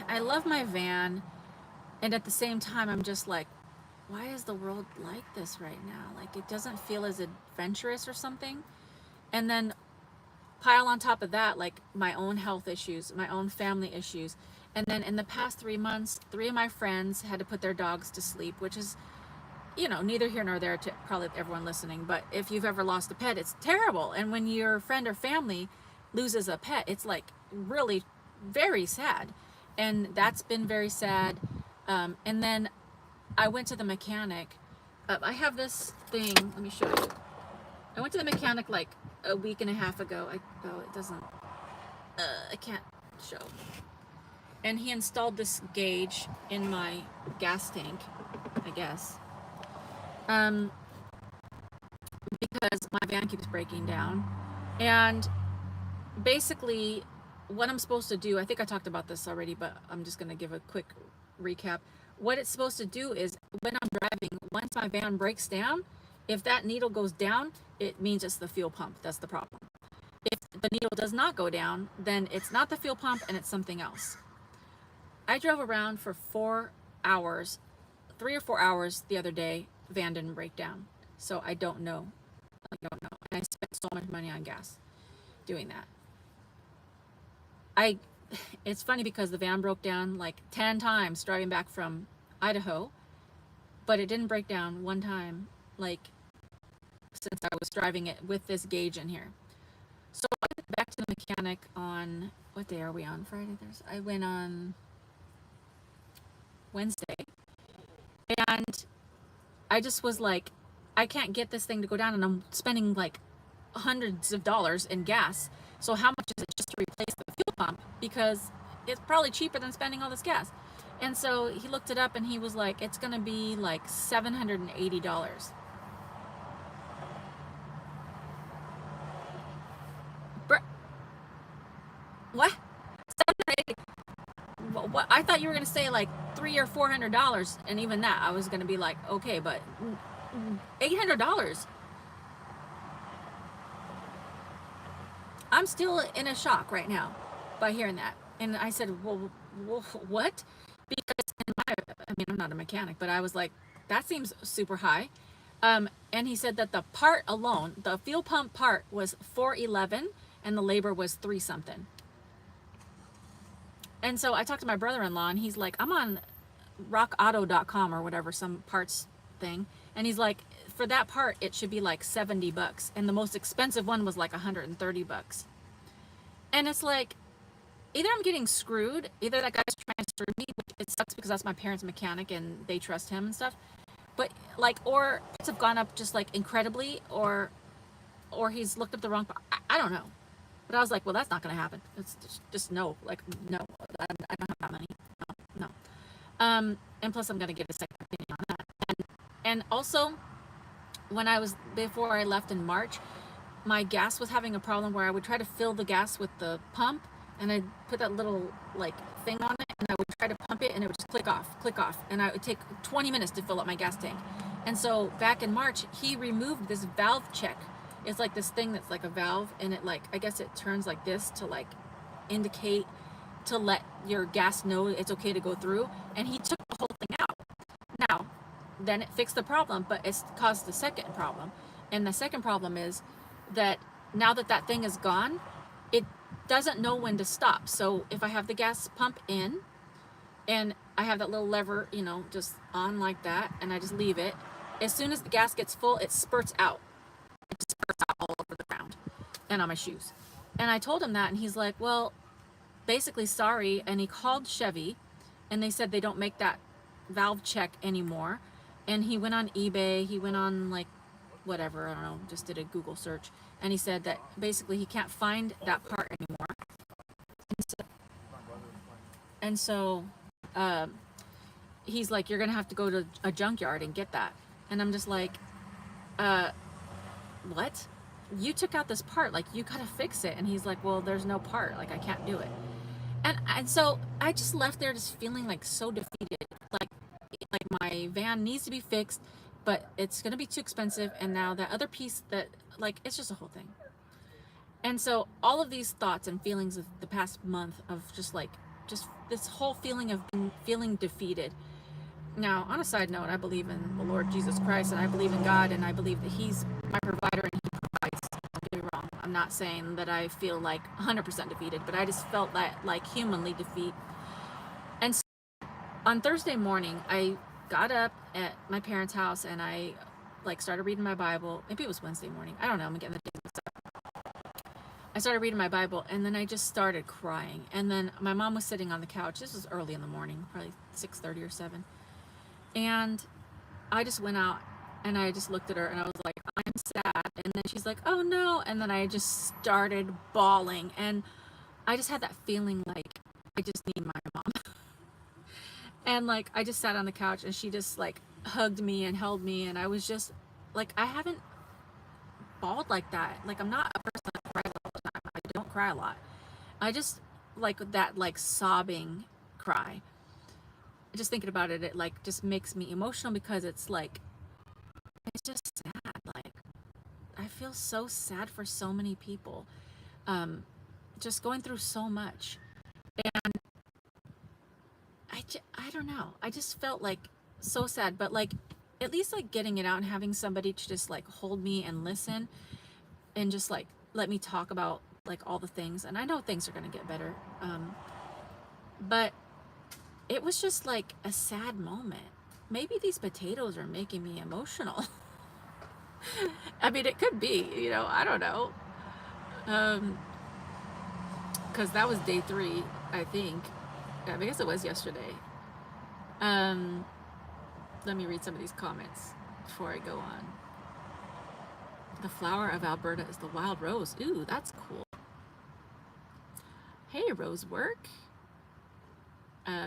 I love my van, and at the same time, I'm just like, why is the world like this right now? Like, it doesn't feel as adventurous or something. And then pile on top of that, like my own health issues, my own family issues. And then in the past 3 months, 3 of my friends had to put their dogs to sleep, which is, you know, neither here nor there to probably everyone listening. But if you've ever lost a pet, it's terrible. And when your friend or family loses a pet, it's like really very sad. And that's been very sad. And then I went to the mechanic. I have this thing, let me show you. I went to the mechanic like a week and a half ago. It doesn't, I can't show. And he installed this gauge in my gas tank, I guess. Because my van keeps breaking down. And basically what I'm supposed to do, I think I talked about this already, but I'm just going to give a quick recap. What it's supposed to do is, when I'm driving, once my van breaks down, if that needle goes down, it means it's the fuel pump. That's the problem. If the needle does not go down, then it's not the fuel pump and it's something else. I drove around for 4 hours, 3 or 4 hours the other day. Van didn't break down. So I don't know. And I spent so much money on gas doing that. It's funny because the van broke down like 10 times driving back from Idaho, but it didn't break down one time, like since I was driving it with this gauge in here. So I went back to the mechanic on, what day are we on? Friday, Thursday? I went on Wednesday, and I just was like, I can't get this thing to go down, and I'm spending like hundreds of dollars in gas. So how much is it just to replace the fuel pump? Because it's probably cheaper than spending all this gas. And so he looked it up and he was like, it's going to be like $780. What? 780? What? I thought you were going to say like $300 or $400, and even that I was going to be like, okay, but $800. I'm still in a shock right now by hearing that. And I said, well, what? Because I mean, I'm not a mechanic, but I was like, that seems super high. And he said that the part alone, the fuel pump part, was $411, and the labor was $3 something. And so I talked to my brother-in-law, and he's like, I'm on rockauto.com or whatever, some parts thing. And he's like, for that part, it should be like $70. And the most expensive one was like $130. And it's like, either I'm getting screwed, either that guy's trying to screw me, which it sucks because that's my parents' mechanic and they trust him and stuff. But like, or parts have gone up just like incredibly, or he's looked up the wrong part. I don't know. But I was like, well, that's not going to happen. It's just no, like, no, I don't have that money. No. And plus I'm going to get a second opinion on that. And also, before I left in March, my gas was having a problem where I would try to fill the gas with the pump, and I'd put that little like thing on it, and I would try to pump it, and it would just click off, and it would take 20 minutes to fill up my gas tank. And so back in March, he removed this valve check. It's like this thing that's like a valve, and it like, I guess it turns like this to like indicate, to let your gas know it's okay to go through. And he took the whole thing out. Now, then it fixed the problem, but it's caused the second problem. And the second problem is that now that thing is gone, it doesn't know when to stop. So if I have the gas pump in, and I have that little lever, you know, just on like that, and I just leave it, as soon as the gas gets full, it spurts out. It just spurts out all over the ground and on my shoes. And I told him that, and he's like, well, basically, sorry. And he called CHEVY, and they said they don't make that valve check anymore. And he went on eBay, he went on like whatever, I don't know, just did a Google search, and he said that basically he can't find that part anymore. And so he's like, you're gonna have to go to a junkyard and get that. And I'm just like, what? You took out this part, like, you gotta fix it. And he's like, well, there's no part, like, I can't do it. And so I just left there just feeling like so defeated, like my van needs to be fixed, but it's gonna be too expensive. And now that other piece, that, like, it's just a whole thing. And so all of these thoughts and feelings of the past month of just this whole feeling of feeling defeated. Now, on a side note, I believe in the Lord Jesus Christ, and I believe in God, and I believe that He's my provider and He provides. Don't get me wrong. I'm not saying that I feel like 100% defeated, but I just felt that, like, humanly defeat. And so on Thursday morning, I got up at my parents' house, and I, like, started reading my Bible. Maybe it was Wednesday morning. I don't know. I'm getting the days mixed up. I started reading my Bible, and then I just started crying. And then my mom was sitting on the couch. This was early in the morning, probably 6:30 or 7. And I just went out, and I just looked at her, and I was like, I'm sad. And then she's like, oh no. And then I just started bawling. And I just had that feeling like I just need my mom. And like, I just sat on the couch, and she just like hugged me and held me. And I was just like, I haven't bawled like that. Like, I'm not a person that cries all the time. I don't cry a lot. I just like that, like, sobbing cry. Just thinking about it, it like just makes me emotional, because it's like, it's just sad. Like, I feel so sad for so many people, just going through so much. And I don't know, I just felt like so sad. But like, at least like getting it out and having somebody to just like hold me and listen, and just like let me talk about like all the things. And I know things are going to get better, but it was just like a sad moment. Maybe these potatoes are making me emotional. I mean, it could be, I don't know. Because that was day 3, I think. I guess it was yesterday. Um, Let me read some of these comments before I go on. The flower of Alberta is the wild rose. Ooh, that's cool. Hey, Rosework.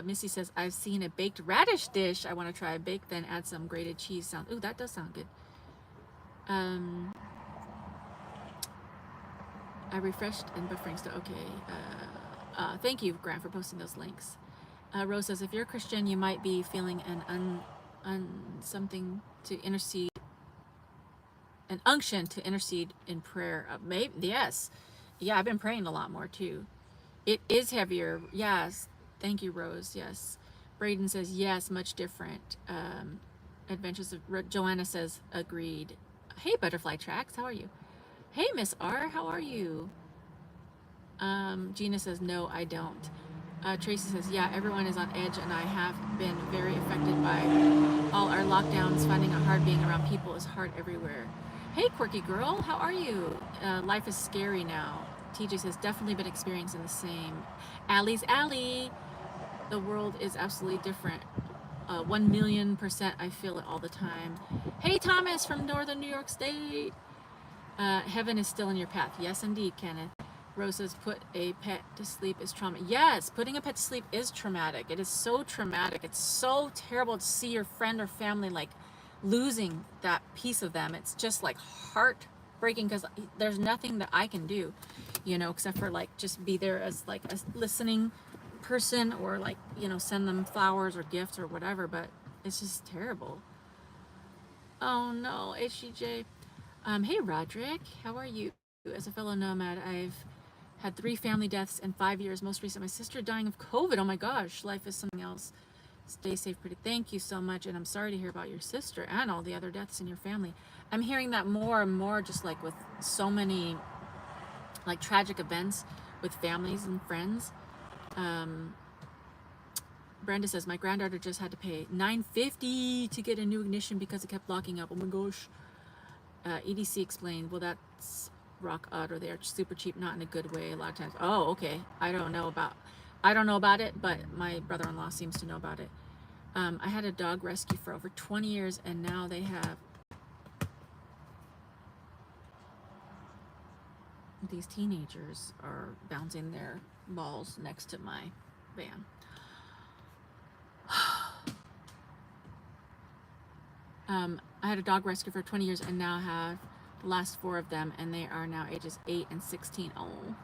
Missy says, I've seen a baked radish dish. I want to try a bake, then add some grated cheese. Ooh, that does sound good. I refreshed and buffering still. Okay. Thank you, Grant, for posting those links. Rose says, if you're a Christian, you might be feeling something to intercede, an unction to intercede in prayer. Maybe, yes. Yeah, I've been praying a lot more too. It is heavier. Yes. Thank you, Rose. Yes. Braden says, yes, much different. Adventures of Joanna says, agreed. Hey, Butterfly Tracks, how are you? Hey, Miss R, how are you? Gina says, no, I don't. Tracy says, yeah, everyone is on edge, and I have been very affected by all our lockdowns. Finding it hard being around people is hard everywhere. Hey, quirky girl, how are you? Life is scary now. TJ says, definitely been experiencing the same. Allie's Allie. The world is absolutely different. 1,000,000%, I feel it all the time. Hey, Thomas from Northern New York State. Heaven is still in your path. Yes, indeed, Kenneth. Rose says, put a pet to sleep is trauma. Yes, putting a pet to sleep is traumatic. It is so traumatic. It's so terrible to see your friend or family like losing that piece of them. It's just like heartbreaking because there's nothing that I can do, except for like just be there as like a listening person or like, send them flowers or gifts or whatever, but it's just terrible. Oh no, HGJ. Hey Roderick, how are you? As a fellow nomad, I've had 3 family deaths in 5 years. Most recent, my sister dying of COVID. Oh my gosh, life is something else. Stay safe, pretty. Thank you so much, and I'm sorry to hear about your sister and all the other deaths in your family. I'm hearing that more and more, just like with so many like tragic events with families and friends. Brenda says, my granddaughter just had to pay $950 to get a new ignition because it kept locking up. Oh my gosh. EDC explained, well, that's rock odd, or they're super cheap, not in a good way a lot of times. Oh, okay. I don't know about it, but my brother-in-law seems to know about it. I had a dog rescue for over 20 years, and now they have these teenagers are bouncing their balls next to my van. I had a dog rescue for 20 years and now have the last 4 of them, and they are now ages 8 and 16. Oh,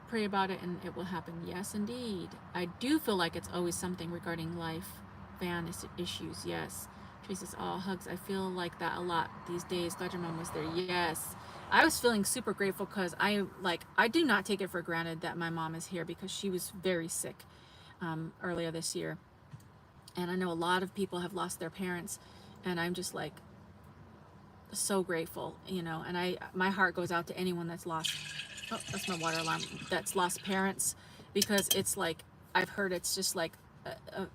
pray about it and it will happen. Yes, indeed. I do feel like it's always something regarding life, van issues. Yes. Tracy says, oh, hugs. I feel like that a lot these days. Glad your mom was there. Yes. I was feeling super grateful because I do not take it for granted that my mom is here because she was very sick earlier this year. And I know a lot of people have lost their parents, and I'm just like so grateful, and my heart goes out to anyone that's lost, oh, that's my water alarm, that's lost parents, because it's like, I've heard it's just like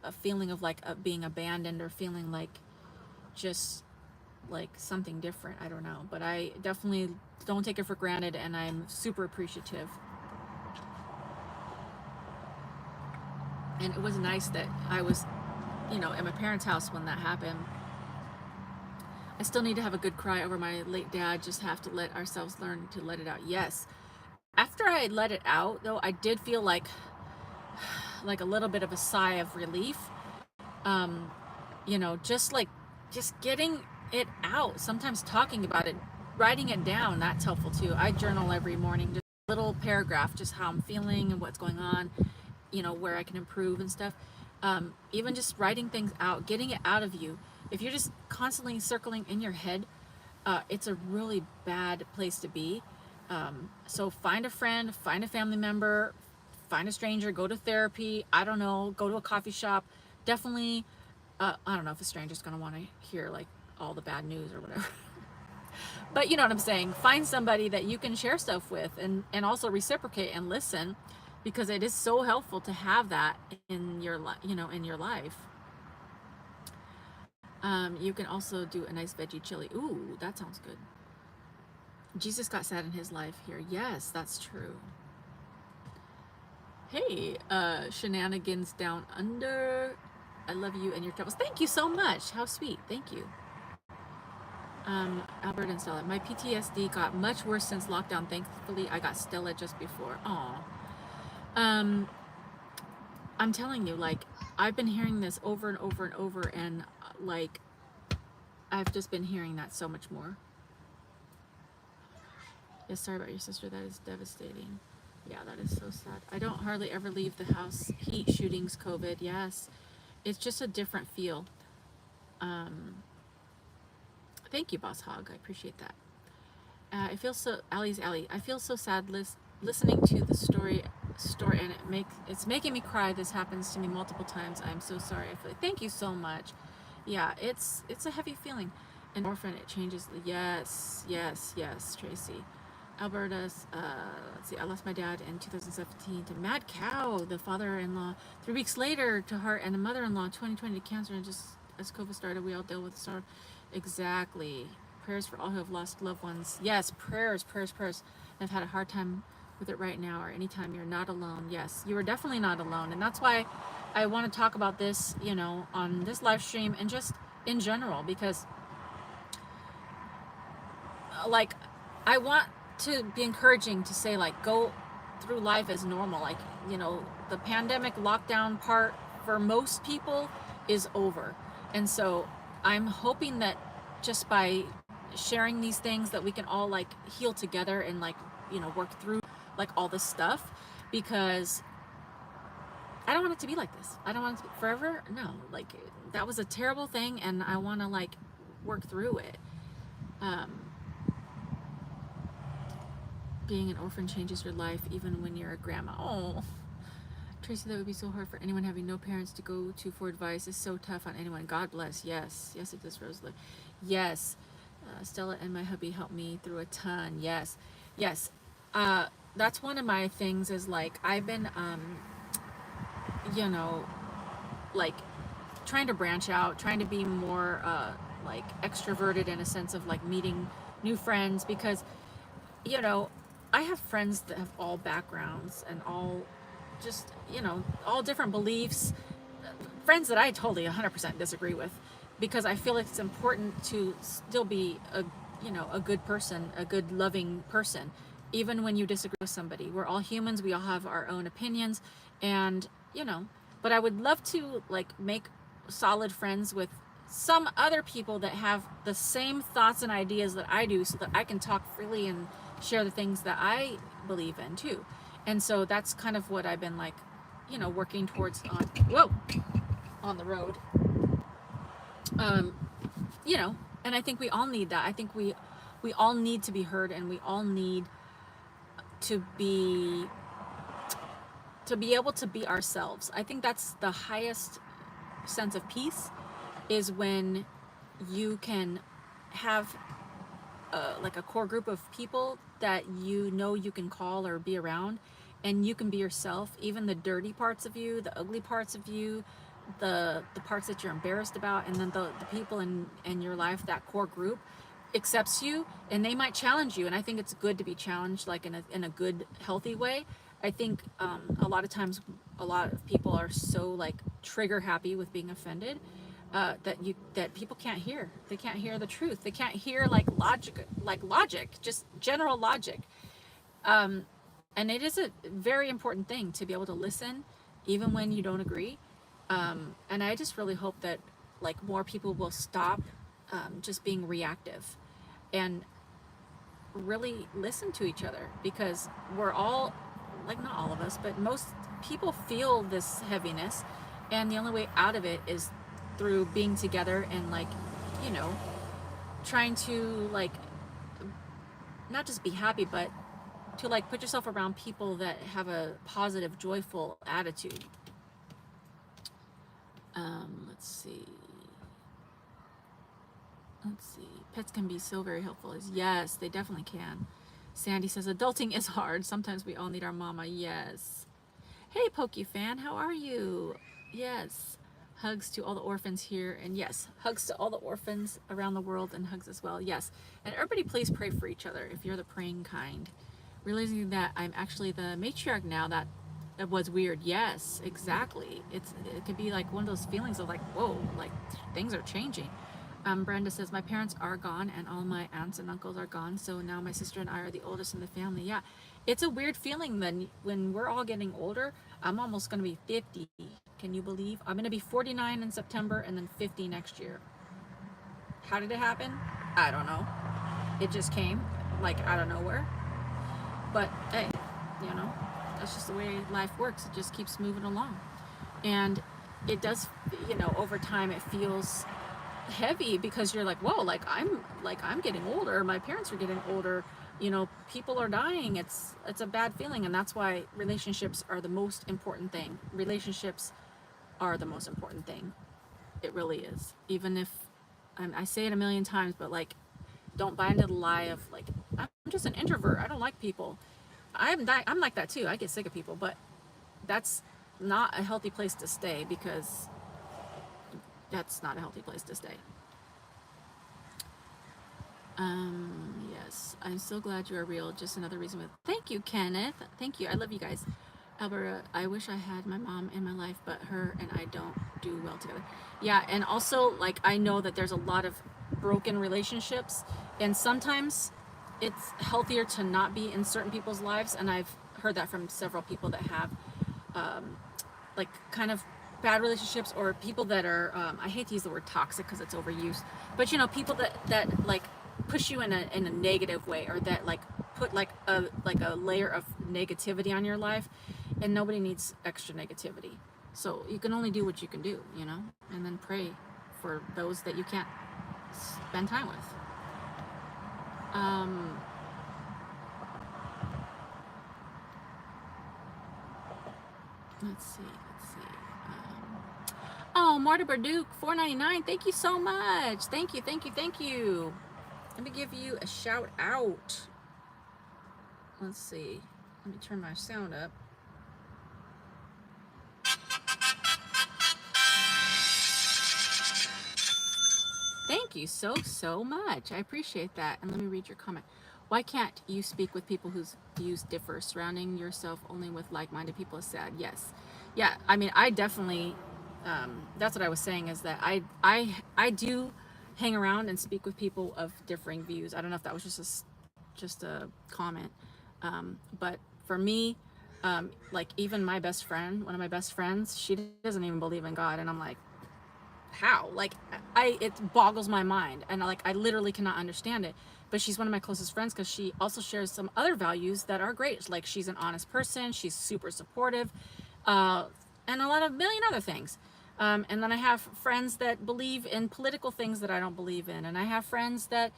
a feeling of like being abandoned, or feeling like just like something different. I don't know, but I definitely don't take it for granted, and I'm super appreciative. And it was nice that I was, at my parents' house when that happened. I still need to have a good cry over my late dad. Just have to let ourselves learn to let it out. Yes. After I let it out, though, I did feel like a little bit of a sigh of relief. Just getting it out. Sometimes talking about it, writing it down, that's helpful too. I journal every morning, just a little paragraph, just how I'm feeling and what's going on, where I can improve and stuff. Even just writing things out, getting it out of you. If you're just constantly circling in your head, it's a really bad place to be. So find a friend, find a family member, find a stranger, go to therapy, I don't know, go to a coffee shop. Definitely, I don't know if a stranger's going to want to hear like all the bad news or whatever. But you know what I'm saying? Find somebody that you can share stuff with, and also reciprocate and listen, because it is so helpful to have that in your in your life. You can also do a nice veggie chili. Ooh, that sounds good. Jesus got sad in his life here. Yes, that's true. Hey, shenanigans down under. I love you and your travels. Thank you so much. How sweet. Thank you. Albert and Stella. My PTSD got much worse since lockdown. Thankfully, I got Stella just before. Aw. I'm telling you, like, I've been hearing this over and over and over, and like, I've just been hearing that so much more. Yes, sorry about your sister. That is devastating. Yeah, that is so sad. I don't hardly ever leave the house. Heat, shootings, COVID. Yes, it's just a different feel. Thank you, Boss Hog. I appreciate that. I feel so. Allie's Allie. I feel so sad listening to the story, and it's making me cry. This happens to me multiple times. I'm so sorry. I feel. Thank you so much. Yeah, it's a heavy feeling. An orphan. It changes. Yes, yes, yes. Tracy. Alberta's, let's see, I lost my dad in 2017 to mad cow, the father-in-law. 3 weeks later to heart, and the mother-in-law 2020 to cancer. And just as COVID started, we all deal with sorrow. Exactly. Prayers for all who have lost loved ones. Yes, prayers, prayers, prayers. I've had a hard time with it right now, or anytime. You're not alone. Yes, you are definitely not alone. And that's why I want to talk about this, you know, on this live stream and just in general, because like, I want to be encouraging to say, like, go through life as normal. Like, you know, the pandemic lockdown part for most people is over. And so I'm hoping that just by sharing these things that we can all like heal together and like, you know, work through like all this stuff, because I don't want it to be like this. I don't want it to be forever. No, like, that was a terrible thing, and I want to like work through it. Being an orphan changes your life, even when you're a grandma. Oh, Tracy, that would be so hard for anyone having no parents to go to for advice. It's so tough on anyone. God bless. Yes, yes, it does, Rosalie. Yes, Stella and my hubby helped me through a ton. Yes, yes. That's one of my things. Is like, I've been, you know, like, trying to branch out, trying to be more like extroverted in a sense of like meeting new friends, because, you know, I have friends that have all backgrounds and all just, you know, all different beliefs, friends that I totally 100% disagree with, because I feel like it's important to still be a, you know, a good person, a good loving person, even when you disagree with somebody. We're all humans, we all have our own opinions, and, you know, but I would love to like make solid friends with some other people that have the same thoughts and ideas that I do, so that I can talk freely and share the things that I believe in too. And so that's kind of what I've been like, you know, working towards on the road. You know, and I think we all need that. I think we all need to be heard, and we all need to be able to be ourselves. I think that's the highest sense of peace, is when you can have like a core group of people that you know you can call or be around, and you can be yourself, even the dirty parts of you, the ugly parts of you, the parts that you're embarrassed about, and then the people in your life, that core group accepts you, and they might challenge you, and I think it's good to be challenged, like in a good, healthy way. I think a lot of times a lot of people are so like trigger happy with being offended, that people can't hear. They can't hear the truth. They can't hear like logic, just general logic. And it is a very important thing to be able to listen, even when you don't agree. And I just really hope that like more people will stop just being reactive and really listen to each other, because we're all, like, not all of us, but most people feel this heaviness, and the only way out of it is through being together and like, you know, trying to like not just be happy, but to like put yourself around people that have a positive, joyful attitude. Let's see. Pets can be so very helpful. Yes, they definitely can. Sandy says adulting is hard. Sometimes we all need our mama. Yes. Hey, Pokey fan, how are you? Yes. Hugs to all the orphans here. And yes, hugs to all the orphans around the world, and hugs as well. Yes. And everybody please pray for each other if you're the praying kind. Realizing that I'm actually the matriarch now, that it was weird. Yes, exactly. It could be like one of those feelings of like, whoa, like things are changing. Brenda says, my parents are gone and all my aunts and uncles are gone. So now my sister and I are the oldest in the family. Yeah, it's a weird feeling then when we're all getting older. I'm almost going to be 50. Can you believe? I'm going to be 49 in September and then 50 next year. How did it happen? I don't know. It just came like out of nowhere. But hey, you know, that's just the way life works. It just keeps moving along. And it does, you know, over time it feels heavy because you're like, whoa, like I'm getting older, my parents are getting older, you know, people are dying. It's a bad feeling. And that's why relationships are the most important thing. Relationships are the most important thing. It really is. Even if I say it a million times, but like, don't buy into the lie of like, I'm just an introvert, I don't like people. I'm like that too. I get sick of people. But that's not a healthy place to stay, because that's not a healthy place to stay. Yes, I'm so glad you are real. Just another reason with. Thank you, Kenneth. Thank you. I love you guys. Alberta, I wish I had my mom in my life, but her and I don't do well together. Yeah, and also, like, I know that there's a lot of broken relationships, and sometimes it's healthier to not be in certain people's lives, and I've heard that from several people that have, like, kind of bad relationships, or people that are, I hate to use the word toxic because it's overused, but, you know, people that like, push you in a negative way, or that, like, put, like a layer of negativity on your life, and nobody needs extra negativity. So you can only do what you can do, you know, and then pray for those that you can't spend time with. Let's see. Oh, Marta Burduke, $4.99. Thank you so much. Thank you. Let me give you a shout out. Let's see. Let me turn my sound up. Thank you so much. I appreciate that. And let me read your comment. Why can't you speak with people whose views differ? Surrounding yourself only with like-minded people is sad. Yes. Yeah, I mean, I definitely, that's what I was saying, is that I do hang around and speak with people of differing views. I don't know if that was just a comment. But for me, like, even my best friend, one of my best friends, she doesn't even believe in God. And I'm like, how? Like, it boggles my mind, and like, I literally cannot understand it. But she's one of my closest friends because she also shares some other values that are great. Like, she's an honest person, she's super supportive, and a lot of million other things. And then I have friends that believe in political things that I don't believe in, and I have friends that,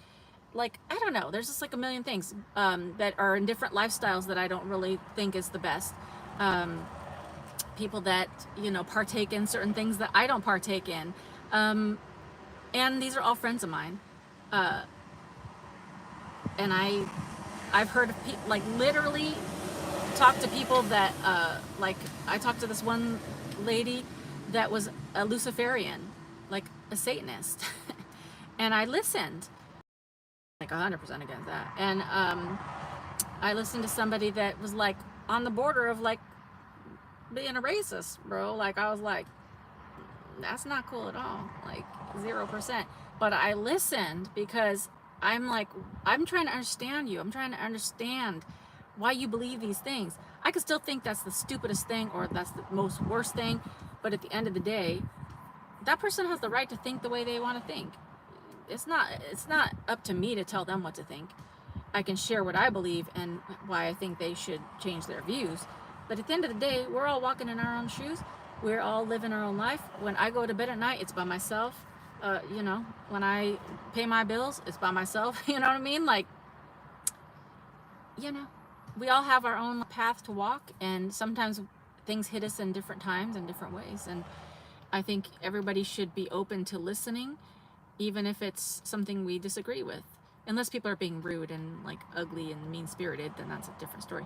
like, I don't know, there's just like a million things that are in different lifestyles that I don't really think is the best. People that, you know, partake in certain things that I don't partake in, and these are all friends of mine, and I've heard of people, like, literally talk to people that, like, I talked to this one lady that was a Luciferian, like a Satanist, and I listened, like 100% against that, and I listened to somebody that was like on the border of like being a racist, bro. Like, I was like, that's not cool at all, like 0%. But I listened because I'm like, I'm trying to understand you. I'm trying to understand why you believe these things. I could still think that's the stupidest thing, or that's the most worst thing, but at the end of the day, that person has the right to think the way they want to think. It's not up to me to tell them what to think. I can share what I believe and why I think they should change their views. But at the end of the day, we're all walking in our own shoes. We're all living our own life. When I go to bed at night, it's by myself. You know, when I pay my bills, it's by myself. You know what I mean? Like, you know, we all have our own path to walk, and sometimes things hit us in different times and different ways. And I think everybody should be open to listening, even if it's something we disagree with. Unless people are being rude and like ugly and mean-spirited, then that's a different story.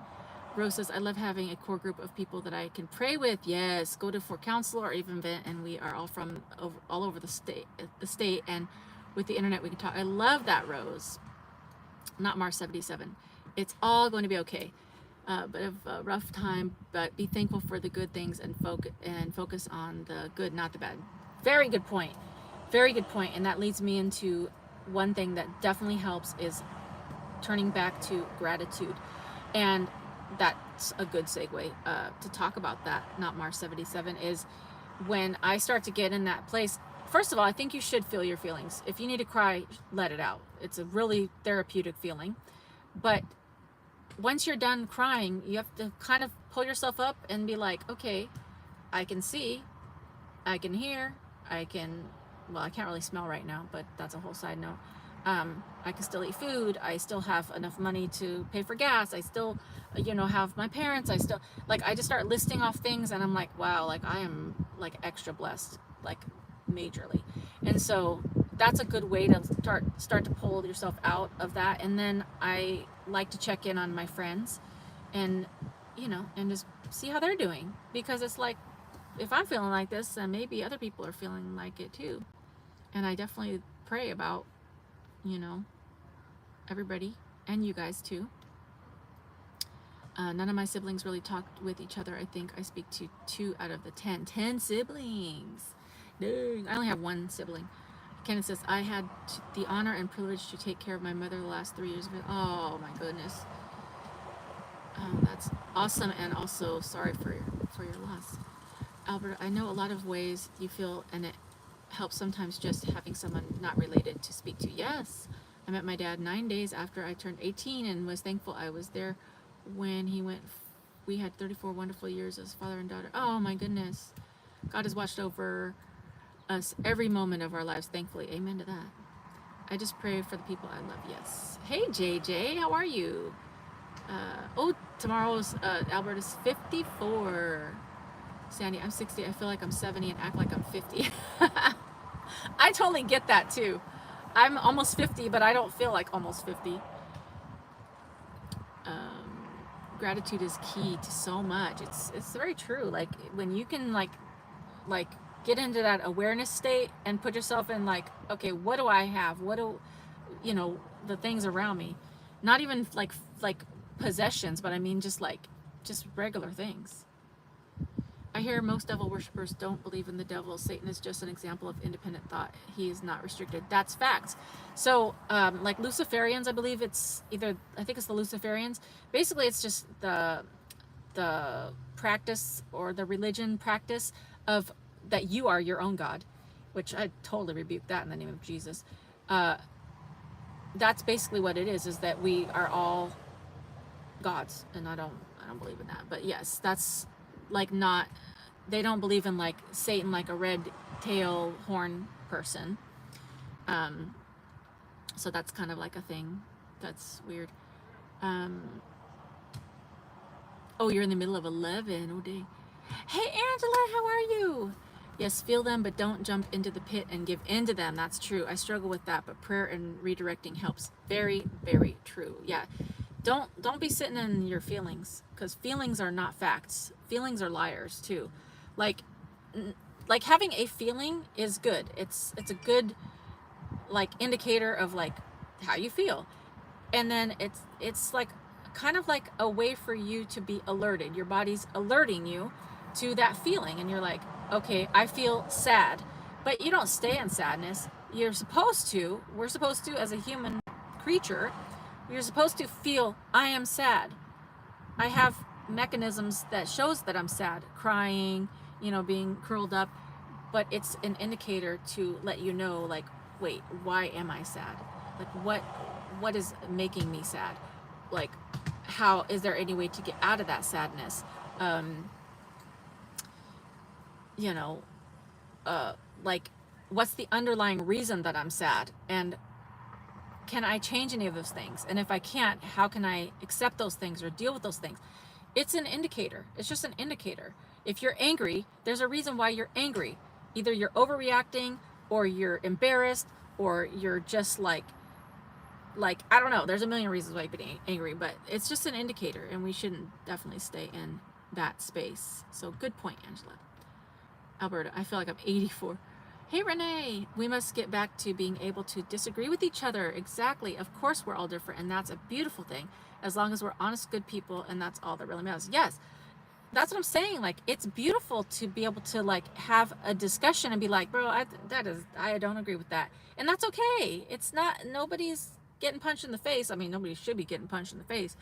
Rose says, I love having a core group of people that I can pray with. Yes, go to for counsel or even vent, and we are all from all over the state, and with the internet we can talk. I love that, Rose. Not Mars 77. It's all going to be okay. But of a rough time, but be thankful for the good things and focus on the good, not the bad. Very good point. Very good point. And that leads me into one thing that definitely helps is turning back to gratitude. And that's a good segue to talk about that, not Mars 77, is when I start to get in that place. First of all, I think you should feel your feelings. If you need to cry, let it out. It's a really therapeutic feeling. But once you're done crying, you have to kind of pull yourself up and be like, okay, I can see, I can hear, I can't really smell right now, but that's a whole side note. I can still eat food. I still have enough money to pay for gas. I still, have my parents. I just start listing off things, and I'm like, wow, like I am like extra blessed, like majorly. And so that's a good way to start to pull yourself out of that. And then I like to check in on my friends and, and just see how they're doing, because it's like, if I'm feeling like this, then maybe other people are feeling like it too. And I definitely pray about, everybody, and you guys too. None of my siblings really talked with each other. I think I speak to 2 out of the 10 siblings. Dang, I only have 1 sibling. Kenneth says, I had the honor and privilege to take care of my mother the last 3 years of it. Oh my goodness. That's awesome, and also sorry for your loss. Albert, I know a lot of ways you feel, and it helps sometimes just having someone not related to speak to. Yes, I met my dad 9 days after I turned 18 and was thankful I was there when he went. We had 34 wonderful years as father and daughter. Oh my goodness. God has watched over us every moment of our lives, thankfully. Amen to that. I just pray for the people I love. Yes. Hey JJ, how are you? Tomorrow's Albert is 54. Sandy, I'm 60. I feel like I'm 70 and act like I'm 50. I totally get that too. I'm almost 50, but I don't feel like almost 50. Gratitude is key to so much. It's very true. Like when you can like get into that awareness state and put yourself in like, okay, what do I have? What do the things around me? Not even like possessions, but I mean just regular things. I hear most devil worshippers don't believe in the devil. Satan is just an example of independent thought. He is not restricted. That's facts. So, like Luciferians, I believe I think it's the Luciferians. Basically, it's just the practice or the religion practice of that you are your own God, which I totally rebuke that in the name of Jesus. That's basically what it is that we are all gods, and I don't believe in that. But yes, that's like not, they don't believe in like Satan, like a red tail horn person. So that's kind of like a thing that's weird. Oh, you're in the middle of 11. Oh dang. Hey Angela, how are you? Yes, feel them, but don't jump into the pit and give in to them. That's true. I struggle with that, but prayer and redirecting helps. Very, very true. Yeah. Don't be sitting in your feelings, because feelings are not facts. Feelings are liars too. Like having a feeling is good. It's a good like indicator of like how you feel. And then it's like kind of like a way for you to be alerted. Your body's alerting you to that feeling, and you're like, okay, I feel sad. But you don't stay in sadness. We're supposed to, as a human creature, you're supposed to feel, I am sad. I have mechanisms that shows that I'm sad, crying, being curled up, but it's an indicator to let you know, like, wait, why am I sad? Like, what is making me sad? Like, how is there any way to get out of that sadness? Like, what's the underlying reason that I'm sad? And can I change any of those things? And if I can't, how can I accept those things or deal with those things? It's an indicator. It's just an indicator. If you're angry, there's a reason why you're angry. Either you're overreacting, or you're embarrassed, or you're just like like, I don't know, there's a million reasons why you could be angry, but it's just an indicator, and we shouldn't definitely stay in that space. So good point, Angela. Alberta, I feel like I'm 84. Hey Renee, we must get back to being able to disagree with each other. Exactly. Of course we're all different, and that's a beautiful thing, as long as we're honest, good people, and that's all that really matters. Yes, that's what I'm saying. Like, it's beautiful to be able to like have a discussion and be like, bro, I don't agree with that, and that's okay. It's not, nobody's getting punched in the face. I mean, nobody should be getting punched in the face,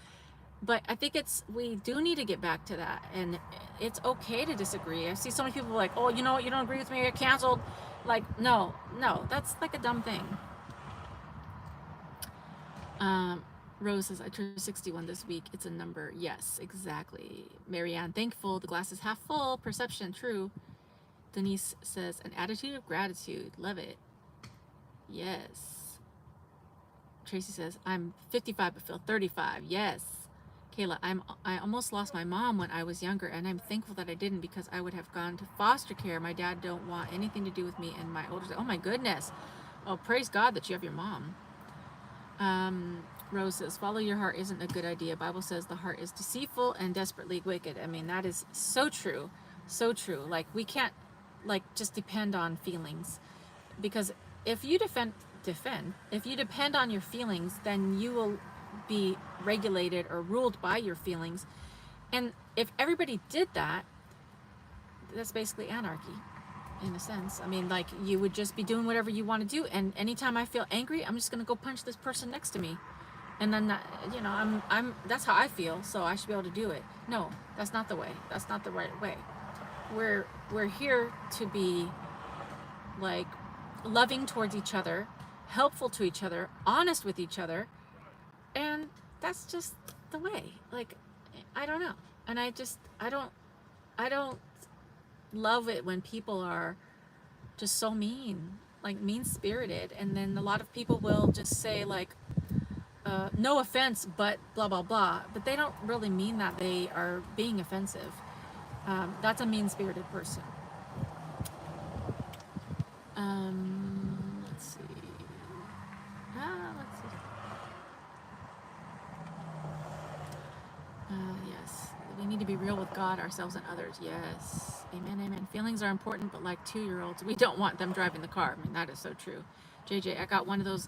but I think we do need to get back to that, and it's okay to disagree. I see so many people like, oh, you know what, you don't agree with me, you're canceled. Like, no, that's like a dumb thing. Rose says, I turned 61 this week. It's a number. Yes, exactly. Marianne, thankful. The glass is half full. Perception, true. Denise says, an attitude of gratitude. Love it. Yes. Tracy says, I'm 55 but feel 35. Yes. Kayla, I almost lost my mom when I was younger, and I'm thankful that I didn't, because I would have gone to foster care. My dad don't want anything to do with me and my older. Oh my goodness. Oh, praise God that you have your mom. Rose says, follow your heart isn't a good idea. Bible says the heart is deceitful and desperately wicked. I mean, that is so true. So true. Like, we can't like just depend on feelings, because if you if you depend on your feelings, then you will be regulated or ruled by your feelings. And if everybody did that, that's basically anarchy in a sense. I mean, like, you would just be doing whatever you want to do, and anytime I feel angry, I'm just going to go punch this person next to me, and then that, you know, I'm that's how I feel, so I should be able to do it. No, that's not the way. That's not the right way. We're here to be like loving towards each other, helpful to each other, honest with each other, and that's just the way. Like, I don't know. And I don't love it when people are just so mean, like mean-spirited, and then a lot of people will just say like, no offense, but blah blah blah, but they don't really mean that. They are being offensive. That's a mean-spirited person. Let's see. Let's see. Yes, we need to be real with God, ourselves, and others. Yes, amen, amen. Feelings are important, but like 2-year-olds, we don't want them driving the car. I mean, that is so true. JJ, I got one of those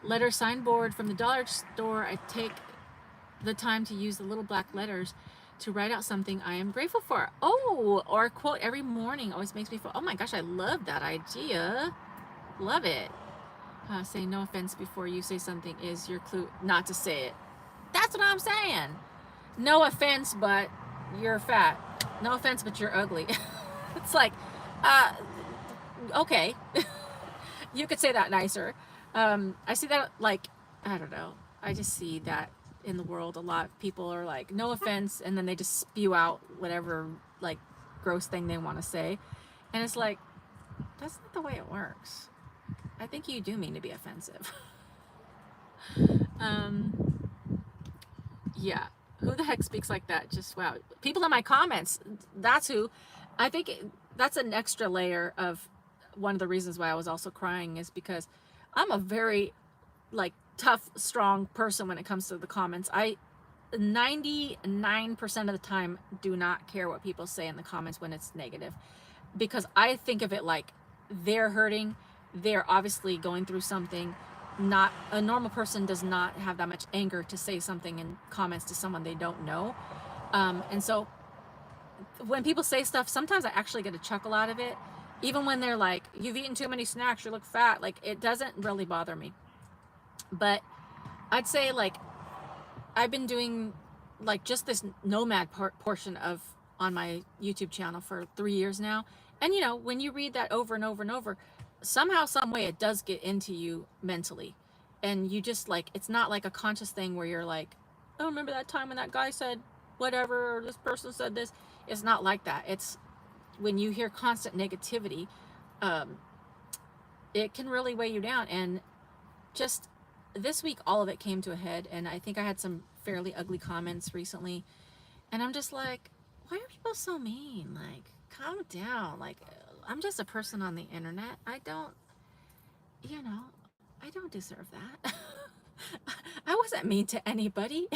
letter signboard from the dollar store. I take the time to use the little black letters to write out something I am grateful for. Oh, or a quote every morning always makes me feel, oh my gosh, I love that idea. Love it. Say no offense before you say something is your clue not to say it. That's what I'm saying. No offense, but you're fat. No offense, but you're ugly. It's like, okay. You could say that nicer. I see that, like, I don't know. I just see that in the world a lot. People are like, no offense, and then they just spew out whatever, like, gross thing they want to say. And it's like, that's not the way it works. I think you do mean to be offensive. Yeah. Who the heck speaks like that? Just wow. People in my comments, that's who. I think that's an extra layer of one of the reasons why I was also crying, is because I'm a very like tough, strong person when it comes to the comments. I 99% of the time do not care what people say in the comments when it's negative, because I think of it like they're hurting. They're obviously going through something. Not a normal person does not have that much anger to say something in comments to someone they don't know. And so when people say stuff, sometimes I actually get a chuckle out of it. Even when they're like, you've eaten too many snacks, you look fat. Like, it doesn't really bother me. But I'd say, like, I've been doing like just this nomad portion of on my YouTube channel for 3 years now. And you know, when you read that over and over and over, somehow, some way, it does get into you mentally. And you just like, it's not like a conscious thing where you're like, oh, remember that time when that guy said whatever, or this person said this. It's not like that. It's when you hear constant negativity, it can really weigh you down. And just this week, all of it came to a head, and I think I had some fairly ugly comments recently, and I'm just like, why are people so mean? Like, calm down. Like, I'm just a person on the internet. I don't, you know, I don't deserve that. I wasn't mean to anybody.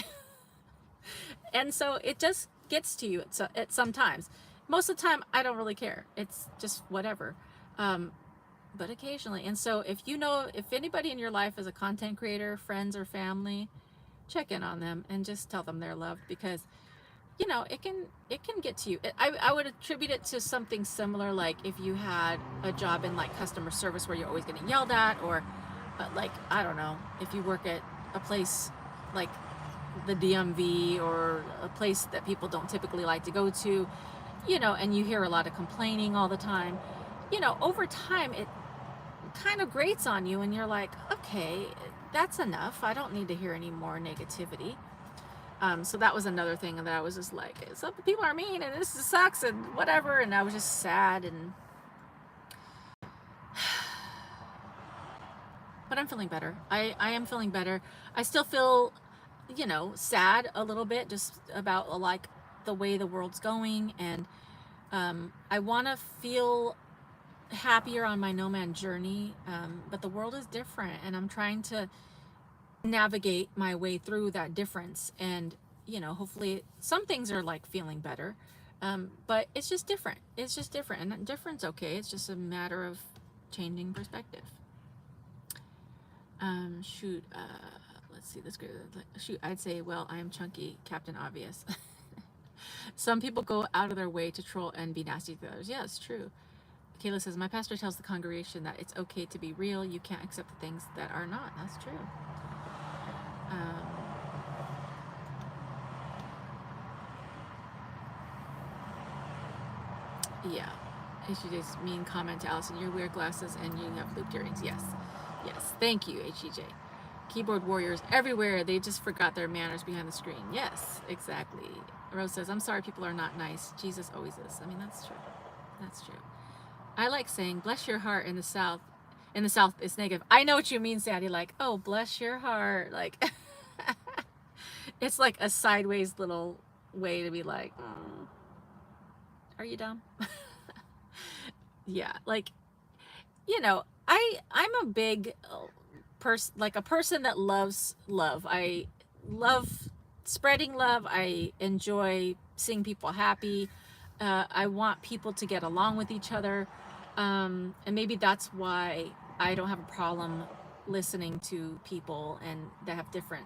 And so it just gets to you at sometimes. Most of the time, I don't really care. It's just whatever. But occasionally. And so if you know, if anybody in your life is a content creator, friends or family, check in on them and just tell them they're loved, because you know it can get to you. I would attribute it to something similar, like if you had a job in like customer service where you're always getting yelled at, or like I don't know, if you work at a place like the DMV or a place that people don't typically like to go to, you know, and you hear a lot of complaining all the time, you know, over time it kind of grates on you and you're like, okay, that's enough. I don't need to hear any more negativity. So that was another thing that I was just like, some people are mean and this sucks and whatever. And I was just sad, and but I'm feeling better. I am feeling better. I still feel, you know, sad a little bit just about like the way the world's going. And I want to feel happier on my nomad journey. But the world is different and I'm trying to navigate my way through that difference. And, you know, hopefully some things are like feeling better. But it's just different. It's just different. And different's okay. It's just a matter of changing perspective. Shoot, let's see, this shoot, I'd say, well, I am chunky, Captain Obvious. Some people go out of their way to troll and be nasty to others. Yeah, it's true. Kayla says, my pastor tells the congregation that it's okay to be real. You can't accept the things that are not. That's true. Yeah. HEJ's mean comment to Allison, you wear glasses and you have looped earrings. Yes. Yes. Thank you, HEJ. Keyboard warriors everywhere. They just forgot their manners behind the screen. Yes, exactly. Rose says, I'm sorry people are not nice. Jesus always is. I mean, that's true. That's true. I like saying, bless your heart in the South. In the South, it's negative. I know what you mean, Sandy. Like, oh, bless your heart. Like, it's like a sideways little way to be like, oh, are you dumb? Yeah, like, you know, I'm a big person, like a person that loves love. I love spreading love. I enjoy seeing people happy. I want people to get along with each other. And maybe that's why I don't have a problem listening to people and that have different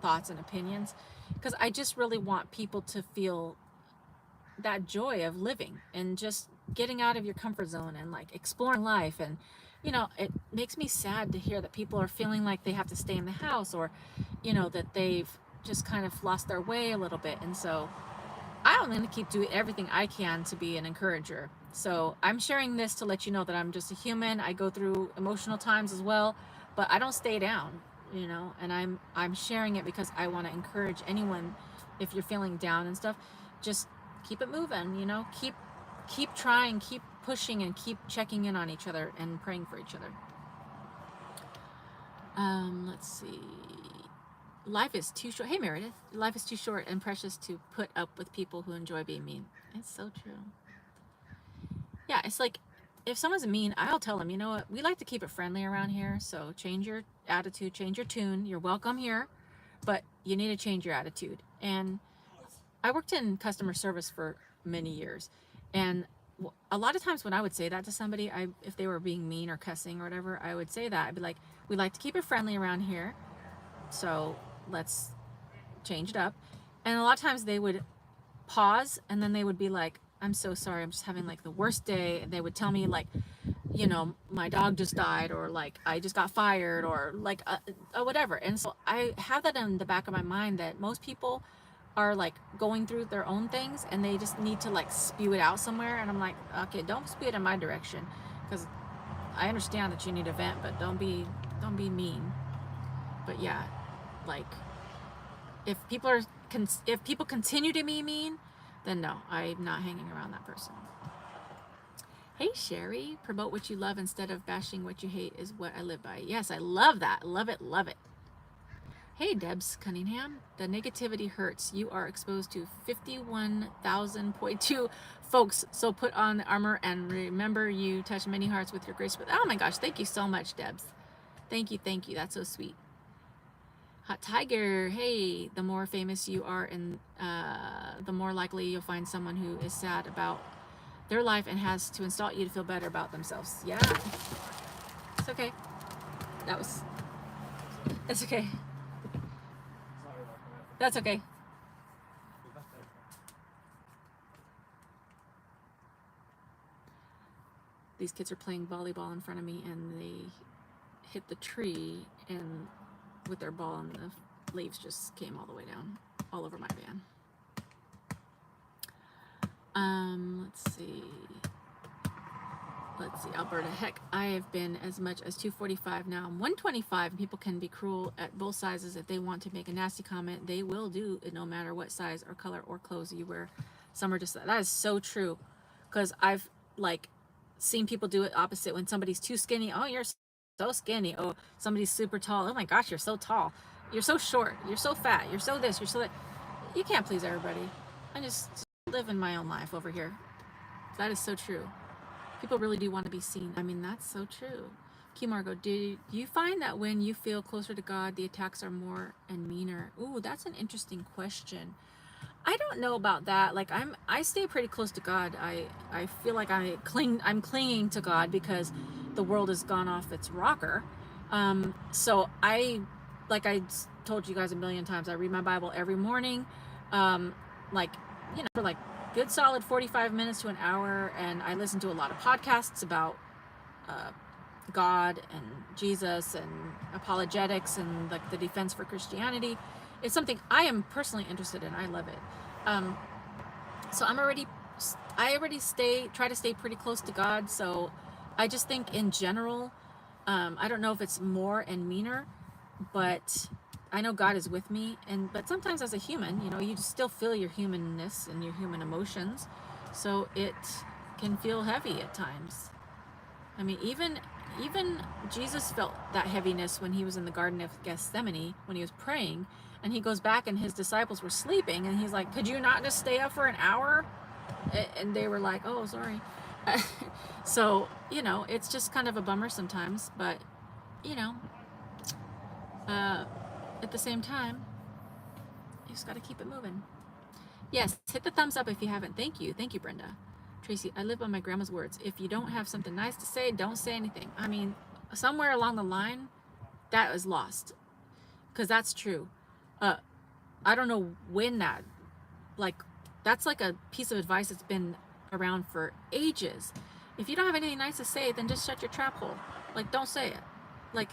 thoughts and opinions, because I just really want people to feel that joy of living and just getting out of your comfort zone and like exploring life. And you know, it makes me sad to hear that people are feeling like they have to stay in the house, or you know, that they've just kind of lost their way a little bit. And so I'm going to keep doing everything I can to be an encourager. So I'm sharing this to let you know that I'm just a human. I go through emotional times as well, but I don't stay down, you know, and I'm sharing it because I want to encourage anyone. If you're feeling down and stuff, just keep it moving, you know, keep trying, keep pushing, and keep checking in on each other and praying for each other. Let's see. Life is too short. Hey, Meredith. Life is too short and precious to put up with people who enjoy being mean. It's so true. Yeah, it's like, if someone's mean, I'll tell them, you know what, we like to keep it friendly around here, so change your attitude, change your tune. You're welcome here, but you need to change your attitude. And I worked in customer service for many years, and a lot of times when I would say that to somebody, if they were being mean or cussing or whatever, I would say that. I'd be like, we like to keep it friendly around here, so let's change it up. And a lot of times they would pause and then they would be like, I'm so sorry, I'm just having like the worst day. And they would tell me like, you know, my dog just died, or like I just got fired, or like whatever. And so I have that in the back of my mind that most people are like going through their own things and they just need to like spew it out somewhere. And I'm like, okay, don't spew it in my direction, because I understand that you need a vent, but don't be mean. But yeah, like if people continue to be mean, then no, I'm not hanging around that person. Hey Sherry, promote what you love instead of bashing what you hate is what I live by. Yes, I love that. Love it, love it. Hey Debs Cunningham, the negativity hurts. You are exposed to 51,000.2 folks, so put on the armor and remember you touch many hearts with your grace. Oh my gosh, thank you so much, Debs. Thank you, that's so sweet. Hot Tiger, hey, the more famous you are, and the more likely you'll find someone who is sad about their life and has to insult you to feel better about themselves. Yeah, it's okay. That was, it's okay. That's okay. These kids are playing volleyball in front of me, and they hit the tree, and with their ball, and the leaves just came all the way down, all over my van. Let's see, Alberta. Heck, I have been as much as 245 now. I'm 125, and people can be cruel at both sizes. If they want to make a nasty comment, they will do it no matter what size or color or clothes you wear. Some are just, that is so true. Because I've, like, seen people do it opposite. When somebody's too skinny, oh, you're so skinny. Oh, somebody's super tall. Oh my gosh, you're so tall. You're so short. You're so fat. You're so this. You're so that. You can't please everybody. I just live in my own life over here. That is so true. People really do want to be seen. I mean, that's so true. Key Margo, do you find that when you feel closer to God, the attacks are more and meaner? Ooh, that's an interesting question. I don't know about that. Like, I stay pretty close to God. I feel like I'm clinging to God because the world has gone off its rocker. So like I told you guys a million times, I read my Bible every morning. Like, you know, for like good solid 45 minutes to an hour, and I listen to a lot of podcasts about God and Jesus and apologetics and like the defense for Christianity. It's something I am personally interested in. I love it. So I already try to stay pretty close to God. So I just think in general, I don't know if it's more and meaner, but I know God is with me. But sometimes as a human, you know, you still feel your humanness and your human emotions. So it can feel heavy at times. I mean, even Jesus felt that heaviness when he was in the Garden of Gethsemane, when he was praying, and he goes back and his disciples were sleeping, and he's like, could you not just stay up for an hour? And they were like, oh, sorry. So, you know, it's just kind of a bummer sometimes, but, you know, at the same time, you just got to keep it moving. Yes, hit the thumbs up if you haven't. Thank you, Brenda. Tracy, I live by my grandma's words. If you don't have something nice to say, don't say anything. I mean, somewhere along the line, that was lost. Because that's true. I don't know when that, like, that's like a piece of advice that's been around for ages. If you don't have anything nice to say, then just shut your trap hole. Like, don't say it. Like,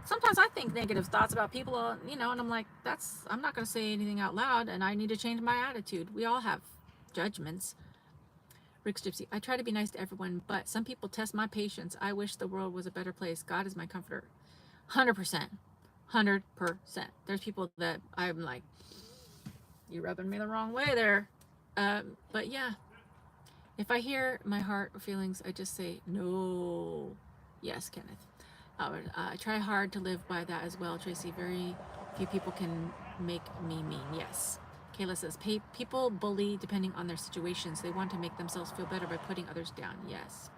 sometimes I think negative thoughts about people, you know, and I'm like, I'm not going to say anything out loud, and I need to change my attitude. We all have judgments. Rick's Gypsy, I try to be nice to everyone, but some people test my patience. I wish the world was a better place. God is my comforter. 100%. 100%. There's people that I'm like, you're rubbing me the wrong way there. But yeah, if I hear my heart or feelings, I just say, no. Yes, Kenneth. I try hard to live by that as well, Tracy. Very few people can make me mean. Yes. Kayla says, people bully depending on their situations. They want to make themselves feel better by putting others down. Yes.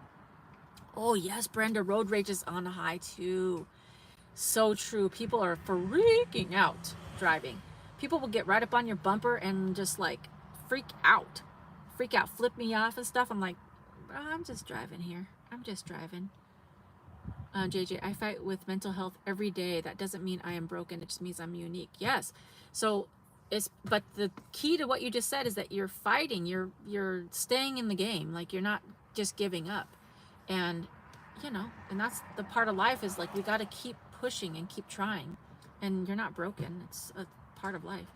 Oh, yes, Brenda. Road rage is on a high, too. So true. People are freaking out driving. People will get right up on your bumper and just, like, freak out. Flip me off and stuff. I'm like, I'm just driving here. I'm just driving. JJ, I fight with mental health every day. That doesn't mean I am broken. It just means I'm unique. Yes. So but the key to what you just said is that you're fighting. You're staying in the game. Like, you're not just giving up. And, you know, and that's the part of life, is like, we got to keep pushing and keep trying. And you're not broken. It's a part of life.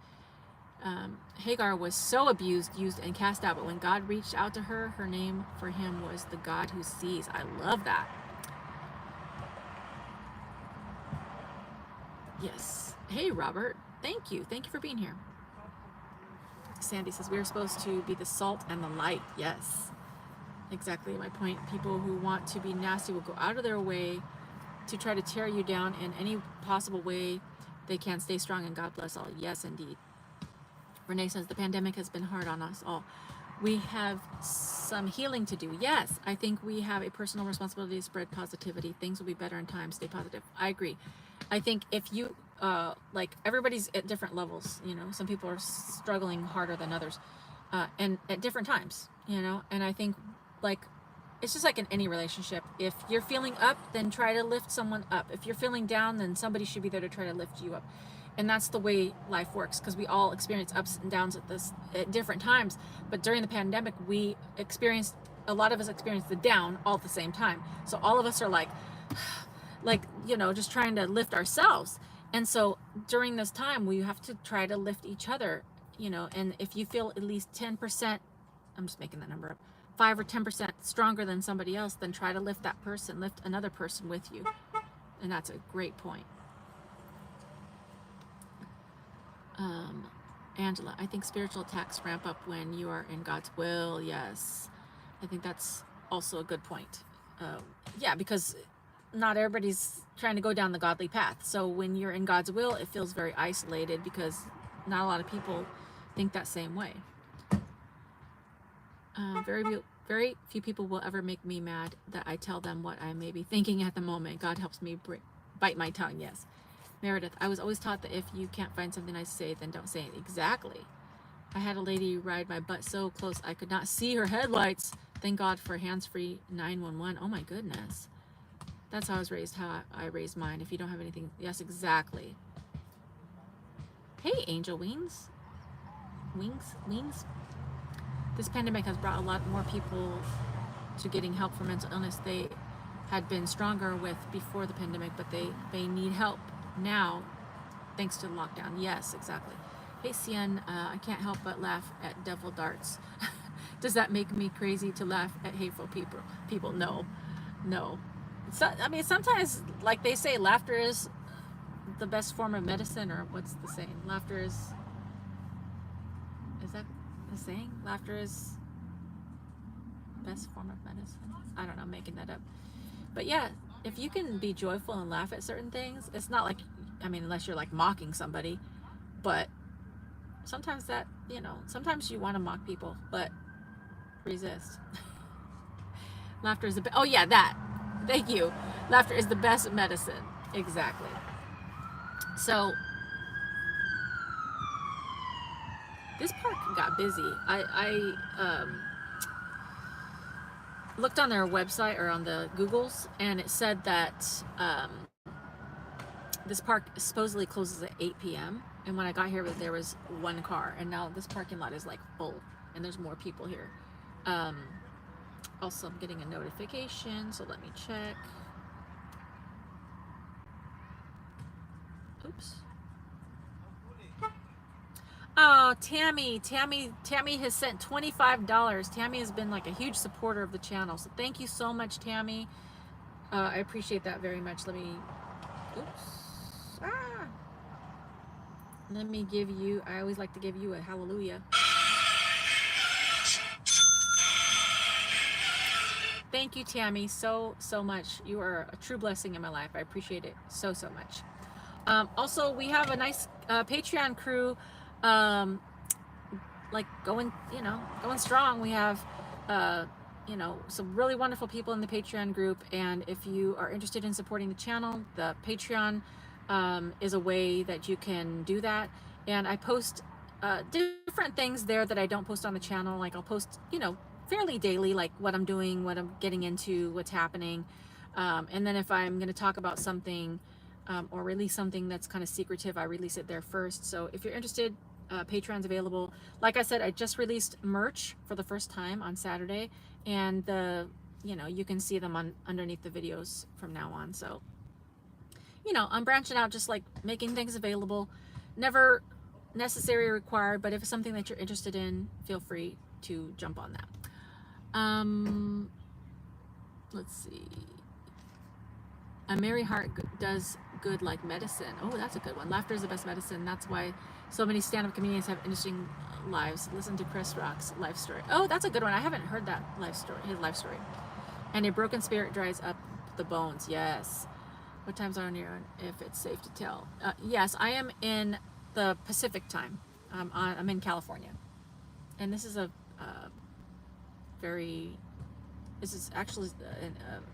Hagar was so abused, used, and cast out, but when God reached out to her, her name for him was the God who sees. I love that. Yes. Hey, Robert. Thank you. Thank you for being here. Sandy says, we're supposed to be the salt and the light. Yes. Exactly my point. People who want to be nasty will go out of their way to try to tear you down in any possible way they can. Stay strong and God bless all. Yes, indeed. Renee says, the pandemic has been hard on us all. We have some healing to do. Yes, I think we have a personal responsibility to spread positivity. Things will be better in time. Stay positive. I agree. I think if you, like, everybody's at different levels, you know, some people are struggling harder than others, and at different times, you know, and I think, like, it's just like in any relationship. If you're feeling up, then try to lift someone up. If you're feeling down, then somebody should be there to try to lift you up. And that's the way life works, because we all experience ups and downs at different times. But during the pandemic, a lot of us experienced the down all at the same time. So all of us are like, you know, just trying to lift ourselves. And so during this time, we have to try to lift each other, you know. And if you feel at least 10%, I'm just making that number up, 5 or 10% stronger than somebody else, then try to lift that person, lift another person with you. And that's a great point. Angela, I think spiritual attacks ramp up when you are in God's will. Yes, I think that's also a good point. Yeah, because not everybody's trying to go down the godly path. So when you're in God's will, it feels very isolated because not a lot of people think that same way. Very few people will ever make me mad that I tell them what I may be thinking at the moment. God helps me bite my tongue. Yes. Meredith, I was always taught that if you can't find something nice to say, then don't say it. Exactly. I had a lady ride my butt so close I could not see her headlights. Thank God for hands-free 911. Oh my goodness. That's how I was raised, how I raised mine. If you don't have anything, yes, exactly. Hey, Angel Wings. Wings. This pandemic has brought a lot more people to getting help for mental illness they had been stronger with before the pandemic, but they need help now thanks to the lockdown. Yes, exactly. Hey, Cian, I can't help but laugh at devil darts. Does that make me crazy to laugh at hateful people? No. So, I mean, sometimes, like they say, laughter is the best form of medicine, or what's the saying? Is that the saying? Laughter is best form of medicine. I don't know, I'm making that up. But yeah, if you can be joyful and laugh at certain things, it's not like, I mean, unless you're like mocking somebody, but sometimes that, you know, sometimes you want to mock people, but resist. Laughter is the best. Oh yeah, that. Thank you. Laughter is the best medicine. Exactly. So this park got busy. I looked on their website or on the Googles, and it said that this park supposedly closes at 8 p.m. And when I got here, there was one car, and now this parking lot is like full, and there's more people here. Also, I'm getting a notification, so let me check. Oops. Oh, Tammy has sent $25. Tammy has been like a huge supporter of the channel, so thank you so much, Tammy. I appreciate that very much. Let me give you, I always like to give you a hallelujah. Thank you, Tammy, so much. You are a true blessing in my life. I appreciate it so much. Also, we have a nice Patreon crew, like going strong. We have some really wonderful people in the Patreon group, and if you are interested in supporting the channel, the Patreon is a way that you can do that. And I post different things there that I don't post on the channel. Like I'll post, fairly daily, like what I'm doing, what I'm getting into, what's happening. And then if I'm going to talk about something or release something that's kind of secretive, I release it there first. So if you're interested, Patreon's available. Like I said, I just released merch for the first time on Saturday, and you can see them underneath the videos from now on. So, I'm branching out, just like making things available. Never necessary or required, but if it's something that you're interested in, feel free to jump on that. Let's see. A merry heart does good like medicine. Oh, that's a good one. Laughter is the best medicine. That's why so many stand-up comedians have interesting lives. Listen to Chris Rock's life story. Oh, that's a good one. I haven't heard that his life story. And a broken spirit dries up the bones. Yes. What times are near, if it's safe to tell? Yes, I am in the Pacific time. I'm in California, and this is this is actually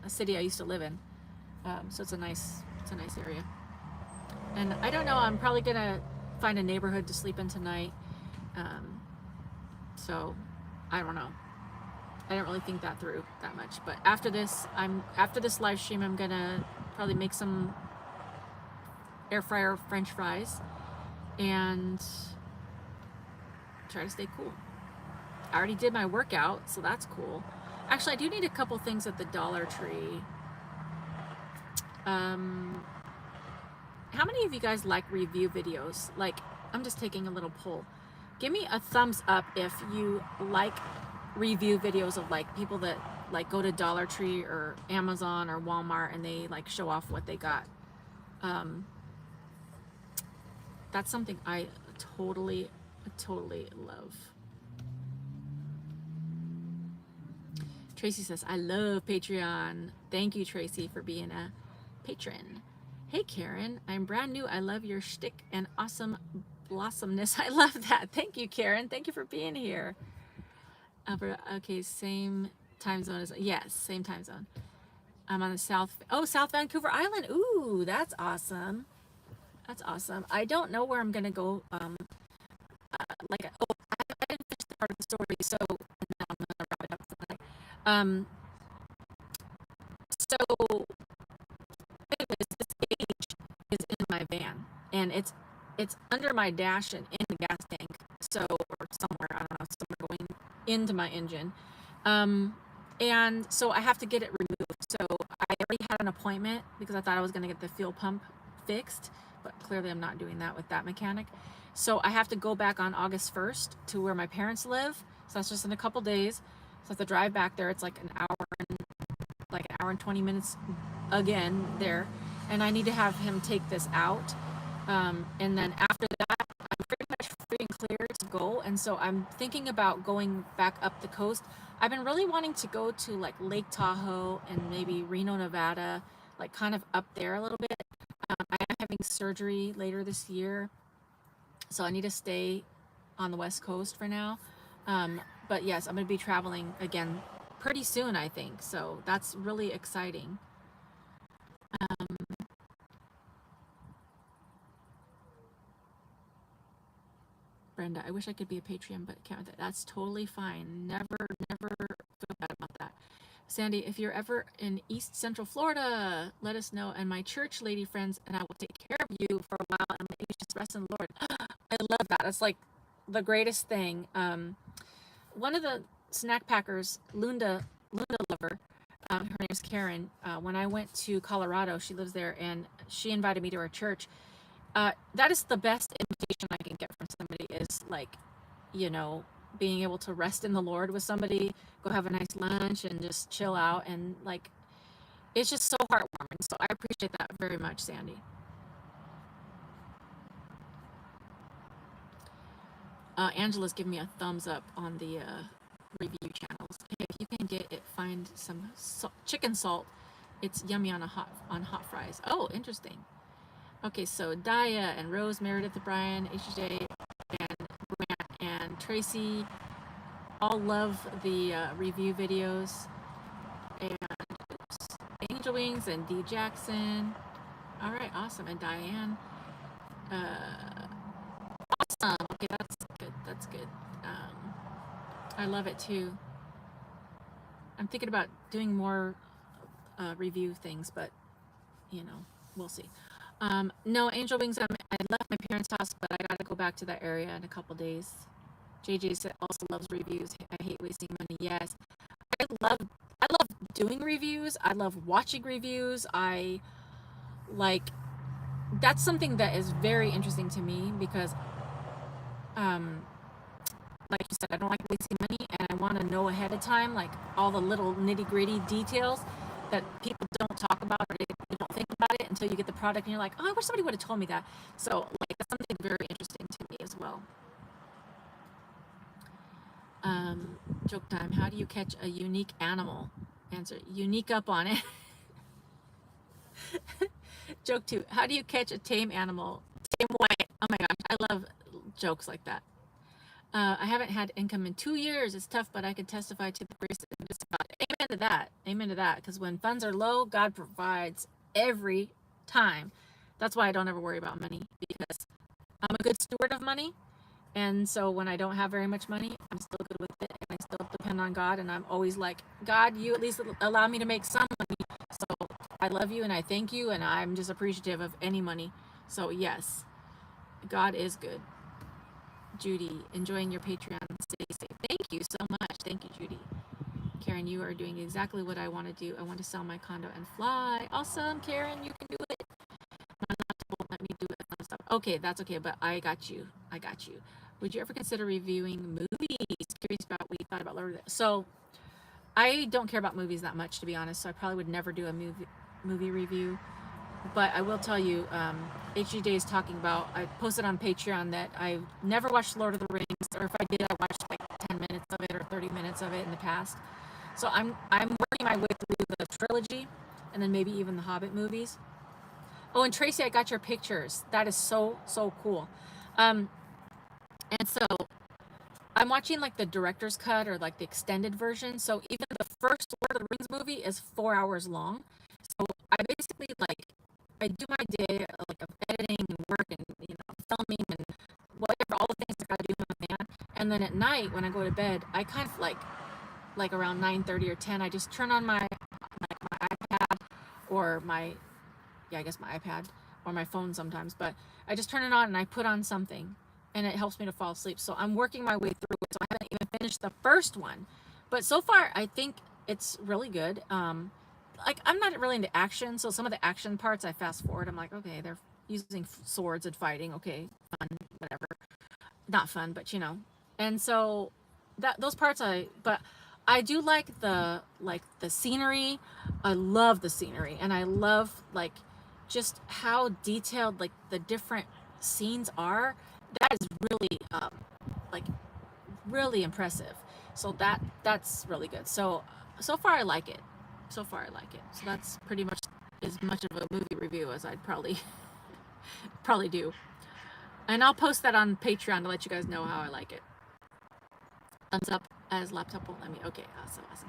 a city I used to live in. So it's a nice area. And I don't know, I'm probably gonna find a neighborhood to sleep in tonight. So I don't know. I didn't really think that through that much. But after this live stream, I'm gonna probably make some air fryer French fries and try to stay cool. I already did my workout, so that's cool. Actually, I do need a couple things at the Dollar Tree. How many of you guys like review videos? Like, I'm just taking a little poll. Give me a thumbs up if you like review videos of like people that like go to Dollar Tree or Amazon or Walmart and they like show off what they got. That's something I totally love. Tracy says, I love Patreon. Thank you, Tracy, for being a patron. Hey, Karen, I'm brand new. I love your shtick and awesome blossomness. I love that. Thank you, Karen. Thank you for being here. Okay, same time zone as, yes, same time zone. I'm on the South Vancouver Island. Ooh, that's awesome. That's awesome. I don't know where I'm going to go. I didn't finish the part of the story, so now I'm going to wrap it up for the night. So anyways, this gauge is in my van, and it's under my dash and in the gas tank, so, or somewhere, I don't know, somewhere going into my engine. And so I have to get it removed. So I already had an appointment because I thought I was going to get the fuel pump fixed, but clearly I'm not doing that with that mechanic. So I have to go back on August 1st to where my parents live. So that's just in a couple days. So I have to drive back there. It's like an hour and 20 minutes again there. And I need to have him take this out. And then after that, I'm pretty much free and clear to go. And so I'm thinking about going back up the coast. I've been really wanting to go to like Lake Tahoe and maybe Reno, Nevada, like kind of up there a little bit. I am having surgery later this year, so I need to stay on the West Coast for now. But yes, I'm going to be traveling again pretty soon, I think. So that's really exciting. Brenda, I wish I could be a Patreon, but can't. That's totally fine. Never feel bad about that. Sandy, if you're ever in East Central Florida, let us know. And my church lady friends and I will take care of you for a while and let you just rest in the Lord. I love that. That's like the greatest thing. One of the snack packers, Lunda Lover, her name is Karen. When I went to Colorado, she lives there, and she invited me to her church. That is the best invitation I can get from somebody, is like, you know, being able to rest in the Lord with somebody, go have a nice lunch and just chill out, and like, it's just so heartwarming. So I appreciate that very much, Sandy. Angela's giving me a thumbs up on the review channels. Hey, if you can get it, find some chicken salt. It's yummy on hot fries. Oh, interesting. Okay, so Daya and Rose, Meredith, Brian, HJ, and Grant and Tracy all love the review videos. And Angel Wings and D Jackson. All right, awesome. And Diane. Awesome. Okay, that's good. That's good. I love it too. I'm thinking about doing more review things, but you know, we'll see. No, Angel Wings, I left my parents' house, but I gotta go back to that area in a couple days. JJ said also loves reviews. I hate wasting money. Yes, I love doing reviews. I love watching reviews. I like, that's something that is very interesting to me because, like you said, I don't like wasting money, and I want to know ahead of time, like all the little nitty gritty details that people don't talk about, or you don't think about it until you get the product and you're like, oh, I wish somebody would have told me that. So like, that's something very interesting to me as well. Joke time. How do you catch a unique animal? Answer, unique up on it. Joke 2. How do you catch a tame animal? Tame way. Oh my gosh, I love jokes like that. I haven't had income in 2 years. It's tough, but I can testify to the grace of God. Amen to that. Amen to that. Because when funds are low, God provides every time. That's why I don't ever worry about money, because I'm a good steward of money. And so when I don't have very much money, I'm still good with it, and I still depend on God. And I'm always like, God, you at least allow me to make some money. So I love you and I thank you, and I'm just appreciative of any money. So yes, God is good. Judy, enjoying your Patreon. Stay safe. Thank you so much. Thank you, Judy. Karen, you are doing exactly what I want to do. I want to sell my condo and fly. Awesome, Karen, you can do it. My laptop won't let me do it. Okay, that's okay, but I got you. I got you. Would you ever consider reviewing movies? Curious about what you thought about Lord of the... So, I don't care about movies that much, to be honest, so I probably would never do a movie review. But I will tell you, HG Day is talking about, I posted on Patreon that I never watched Lord of the Rings, or if I did, I watched like 10 minutes of it or 30 minutes of it in the past. So I'm working my way through the trilogy, and then maybe even the Hobbit movies. Oh, and Tracy, I got your pictures. That is so cool. And so I'm watching like the director's cut or like the extended version. So even the first Lord of the Rings movie is 4 hours long. So I basically like, I do my day like of editing and work and, you know, filming and whatever, all the things I gotta do with my man. And then at night when I go to bed, I kind of like around 9:30 or 10, I just turn on my iPad or my, yeah, I guess my iPad or my phone sometimes, but I just turn it on and I put on something, and it helps me to fall asleep. So I'm working my way through it. So I haven't even finished the first one, but so far I think it's really good. Like, I'm not really into action, so some of the action parts I fast forward. I'm like, okay, they're using swords and fighting. Okay, fun, whatever. Not fun, but you know. And so those parts but I do like the scenery. I love the scenery, and I love like just how detailed like the different scenes are. That is really like really impressive. So that's really good. So far I like it. So far I like it. So that's pretty much as much of a movie review as I'd probably do. And I'll post that on Patreon to let you guys know how I like it. Thumbs up as laptop won't let me. Okay, awesome. Let's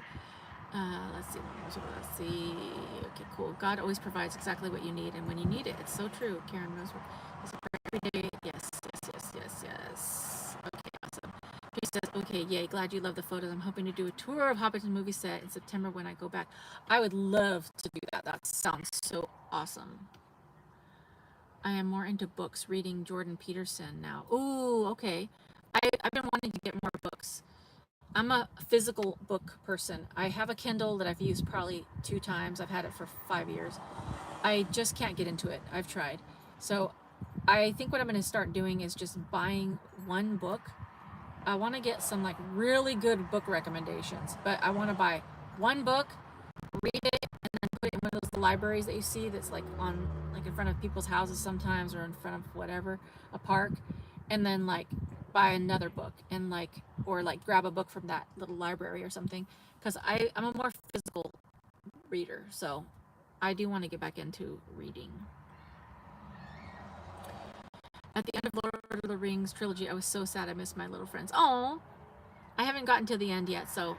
see. Okay, cool. God always provides exactly what you need and when you need it. It's so true. Karen knows what is it for every day. Yes. Okay, awesome. She says, okay, yay, glad you love the photos. I'm hoping to do a tour of Hobbiton movie set in September when I go back. I would love to do that. That sounds so awesome. I am more into books, reading Jordan Peterson now. Ooh, okay. I've been wanting to get more books. I'm a physical book person. I have a Kindle that I've used probably 2 times. I've had it for 5 years. I just can't get into it. I've tried. So I think what I'm going to start doing is just buying one book. I want to get some like really good book recommendations, but I want to buy one book, read it, and then put it in one of those libraries that you see that's like on like in front of people's houses sometimes, or in front of whatever, a park, and then like buy another book and like, or like grab a book from that little library or something, because I'm a more physical reader. So I do want to get back into reading. At the end of Lord of the Rings trilogy, I was so sad. I missed my little friends. Oh, I haven't gotten to the end yet, so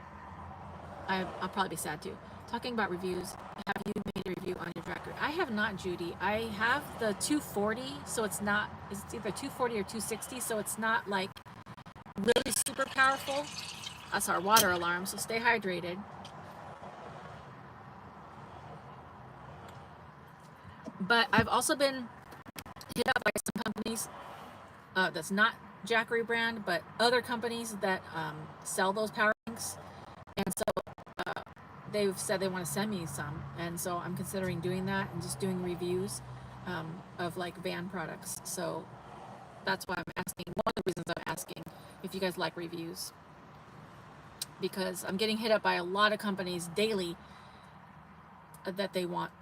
I'll probably be sad too. Talking about reviews, have you made a review on your tracker? I have not, Judy. I have the 240, so it's either 240 or 260, so it's not like really super powerful. That's our water alarm, so stay hydrated. But I've also been hit up by some companies that's not Jackery brand, but other companies that sell those power banks, and so they've said they want to send me some, and so I'm considering doing that and just doing reviews of like van products. So that's why I'm asking, one of the reasons I'm asking if you guys like reviews, because I'm getting hit up by a lot of companies daily that they want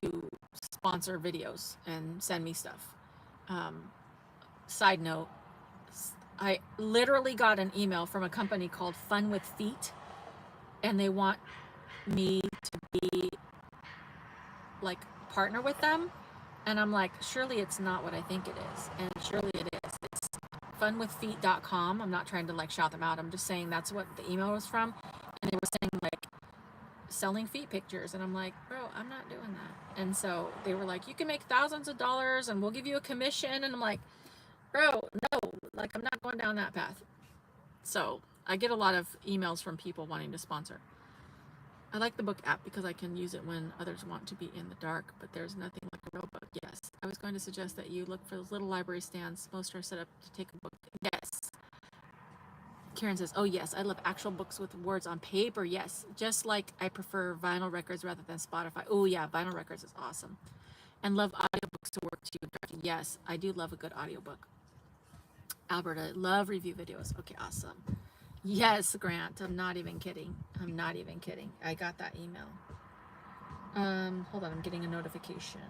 to sponsor videos and send me stuff. Side note, I literally got an email from a company called Fun with Feet, and they want me to be like partner with them, and I'm like, surely it's not what I think it is, and surely it is. It's funwithfeet.com. I'm not trying to like shout them out. I'm just saying that's what the email was from, and they were saying like selling feet pictures. And I'm like, bro, I'm not doing that. And so they were like, you can make thousands of dollars and we'll give you a commission. And I'm like, bro, no, like I'm not going down that path. So I get a lot of emails from people wanting to sponsor. I like the book app because I can use it when others want to be in the dark, but there's nothing like a real book. Yes, I was going to suggest that you look for those little library stands. Most are set up to take a book. Yes. Karen says, oh yes, I love actual books with words on paper. Yes, just like I prefer vinyl records rather than Spotify. Oh yeah, vinyl records is awesome. And love audiobooks to work to you. Yes, I do love a good audiobook. Alberta, love review videos. Okay, awesome. Yes, Grant, I'm not even kidding. I'm not even kidding. I got that email. Hold on, I'm getting a notification.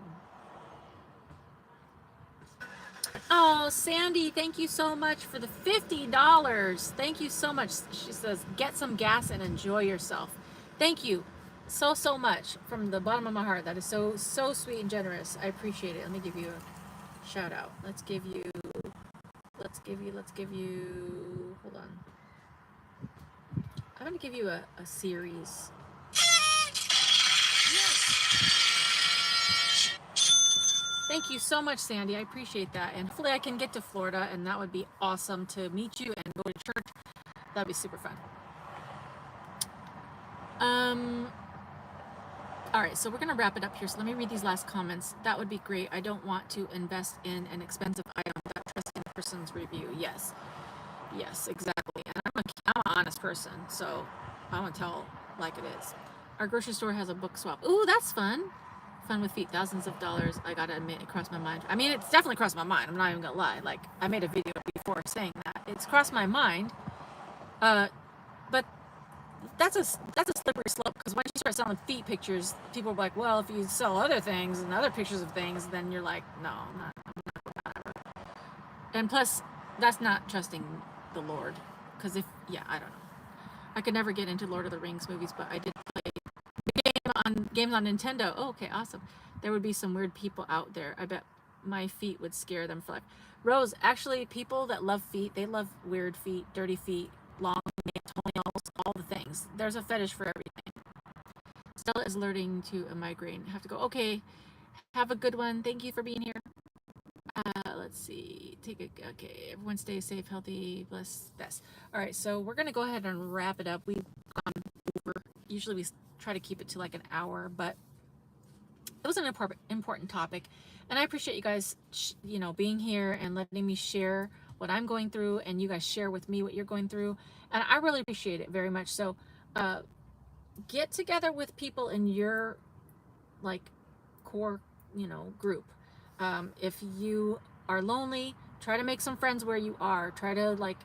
Oh, Sandy, thank you so much for the $50. Thank you so much. She says, get some gas and enjoy yourself. Thank you so much from the bottom of my heart. That is so sweet and generous. I appreciate it. Let me give you a shout out. Let's give you, hold on. I'm going to give you a series. Thank you so much, Sandy. I appreciate that. And hopefully I can get to Florida, and that would be awesome to meet you and go to church. That'd be super fun. All right, so we're going to wrap it up here. So let me read these last comments. That would be great. I don't want to invest in an expensive item without trusting the person's review. Yes, exactly. And I'm an honest person, so I want to tell like it is. Our grocery store has a book swap. Ooh, that's fun. Fun with feet, thousands of dollars. I gotta admit, it crossed my mind. I mean, it's definitely crossed my mind. I'm not even gonna lie. Like, I made a video before saying that. It's crossed my mind. But that's a slippery slope, because once you start selling feet pictures, people are like, well, if you sell other things and other pictures of things, then you're like, no, I'm not. And plus, that's not trusting the Lord. Because I don't know. I could never get into Lord of the Rings movies, but I did play games on Nintendo. Oh, okay, awesome. There would be some weird people out there. I bet my feet would scare them for life. Rose, actually, people that love feet, they love weird feet, dirty feet, long toenails, all the things. There's a fetish for everything. Stella is alerting to a migraine. Have to go. Okay, have a good one. Thank you for being here. Let's see. Okay, everyone stay safe, healthy, bless, best. All right, so we're going to go ahead and wrap it up. We've gone over. Usually we try to keep it to like an hour, but it was an important topic, and I appreciate you guys, being here and letting me share what I'm going through, and you guys share with me what you're going through, and I really appreciate it very much. So, get together with people in your core, group. If you are lonely, try to make some friends where you are. Try to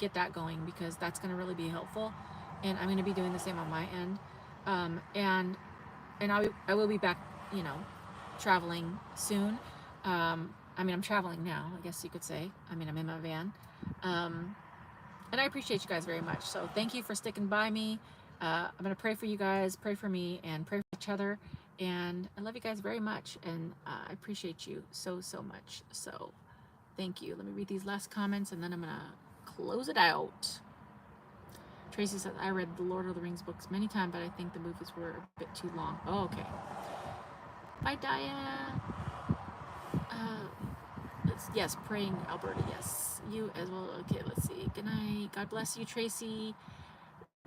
get that going, because that's going to really be helpful. And I'm going to be doing the same on my end. And I will be back, traveling soon. I mean, I'm traveling now, I guess you could say. I mean, I'm in my van. And I appreciate you guys very much. So thank you for sticking by me. I'm going to pray for you guys, pray for me, and pray for each other. And I love you guys very much. And I appreciate you so much. So thank you. Let me read these last comments, and then I'm going to close it out. Tracy says, I read the Lord of the Rings books many times, but I think the movies were a bit too long. Oh, okay. Bye, Diane. Yes, praying, Alberta. Yes, you as well. Okay, let's see. Good night. God bless you, Tracy.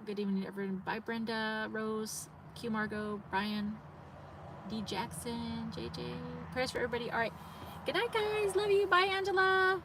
Good evening, everyone. Bye, Brenda, Rose, Q, Margot, Brian, D. Jackson, JJ. Prayers for everybody. All right. Good night, guys. Love you. Bye, Angela.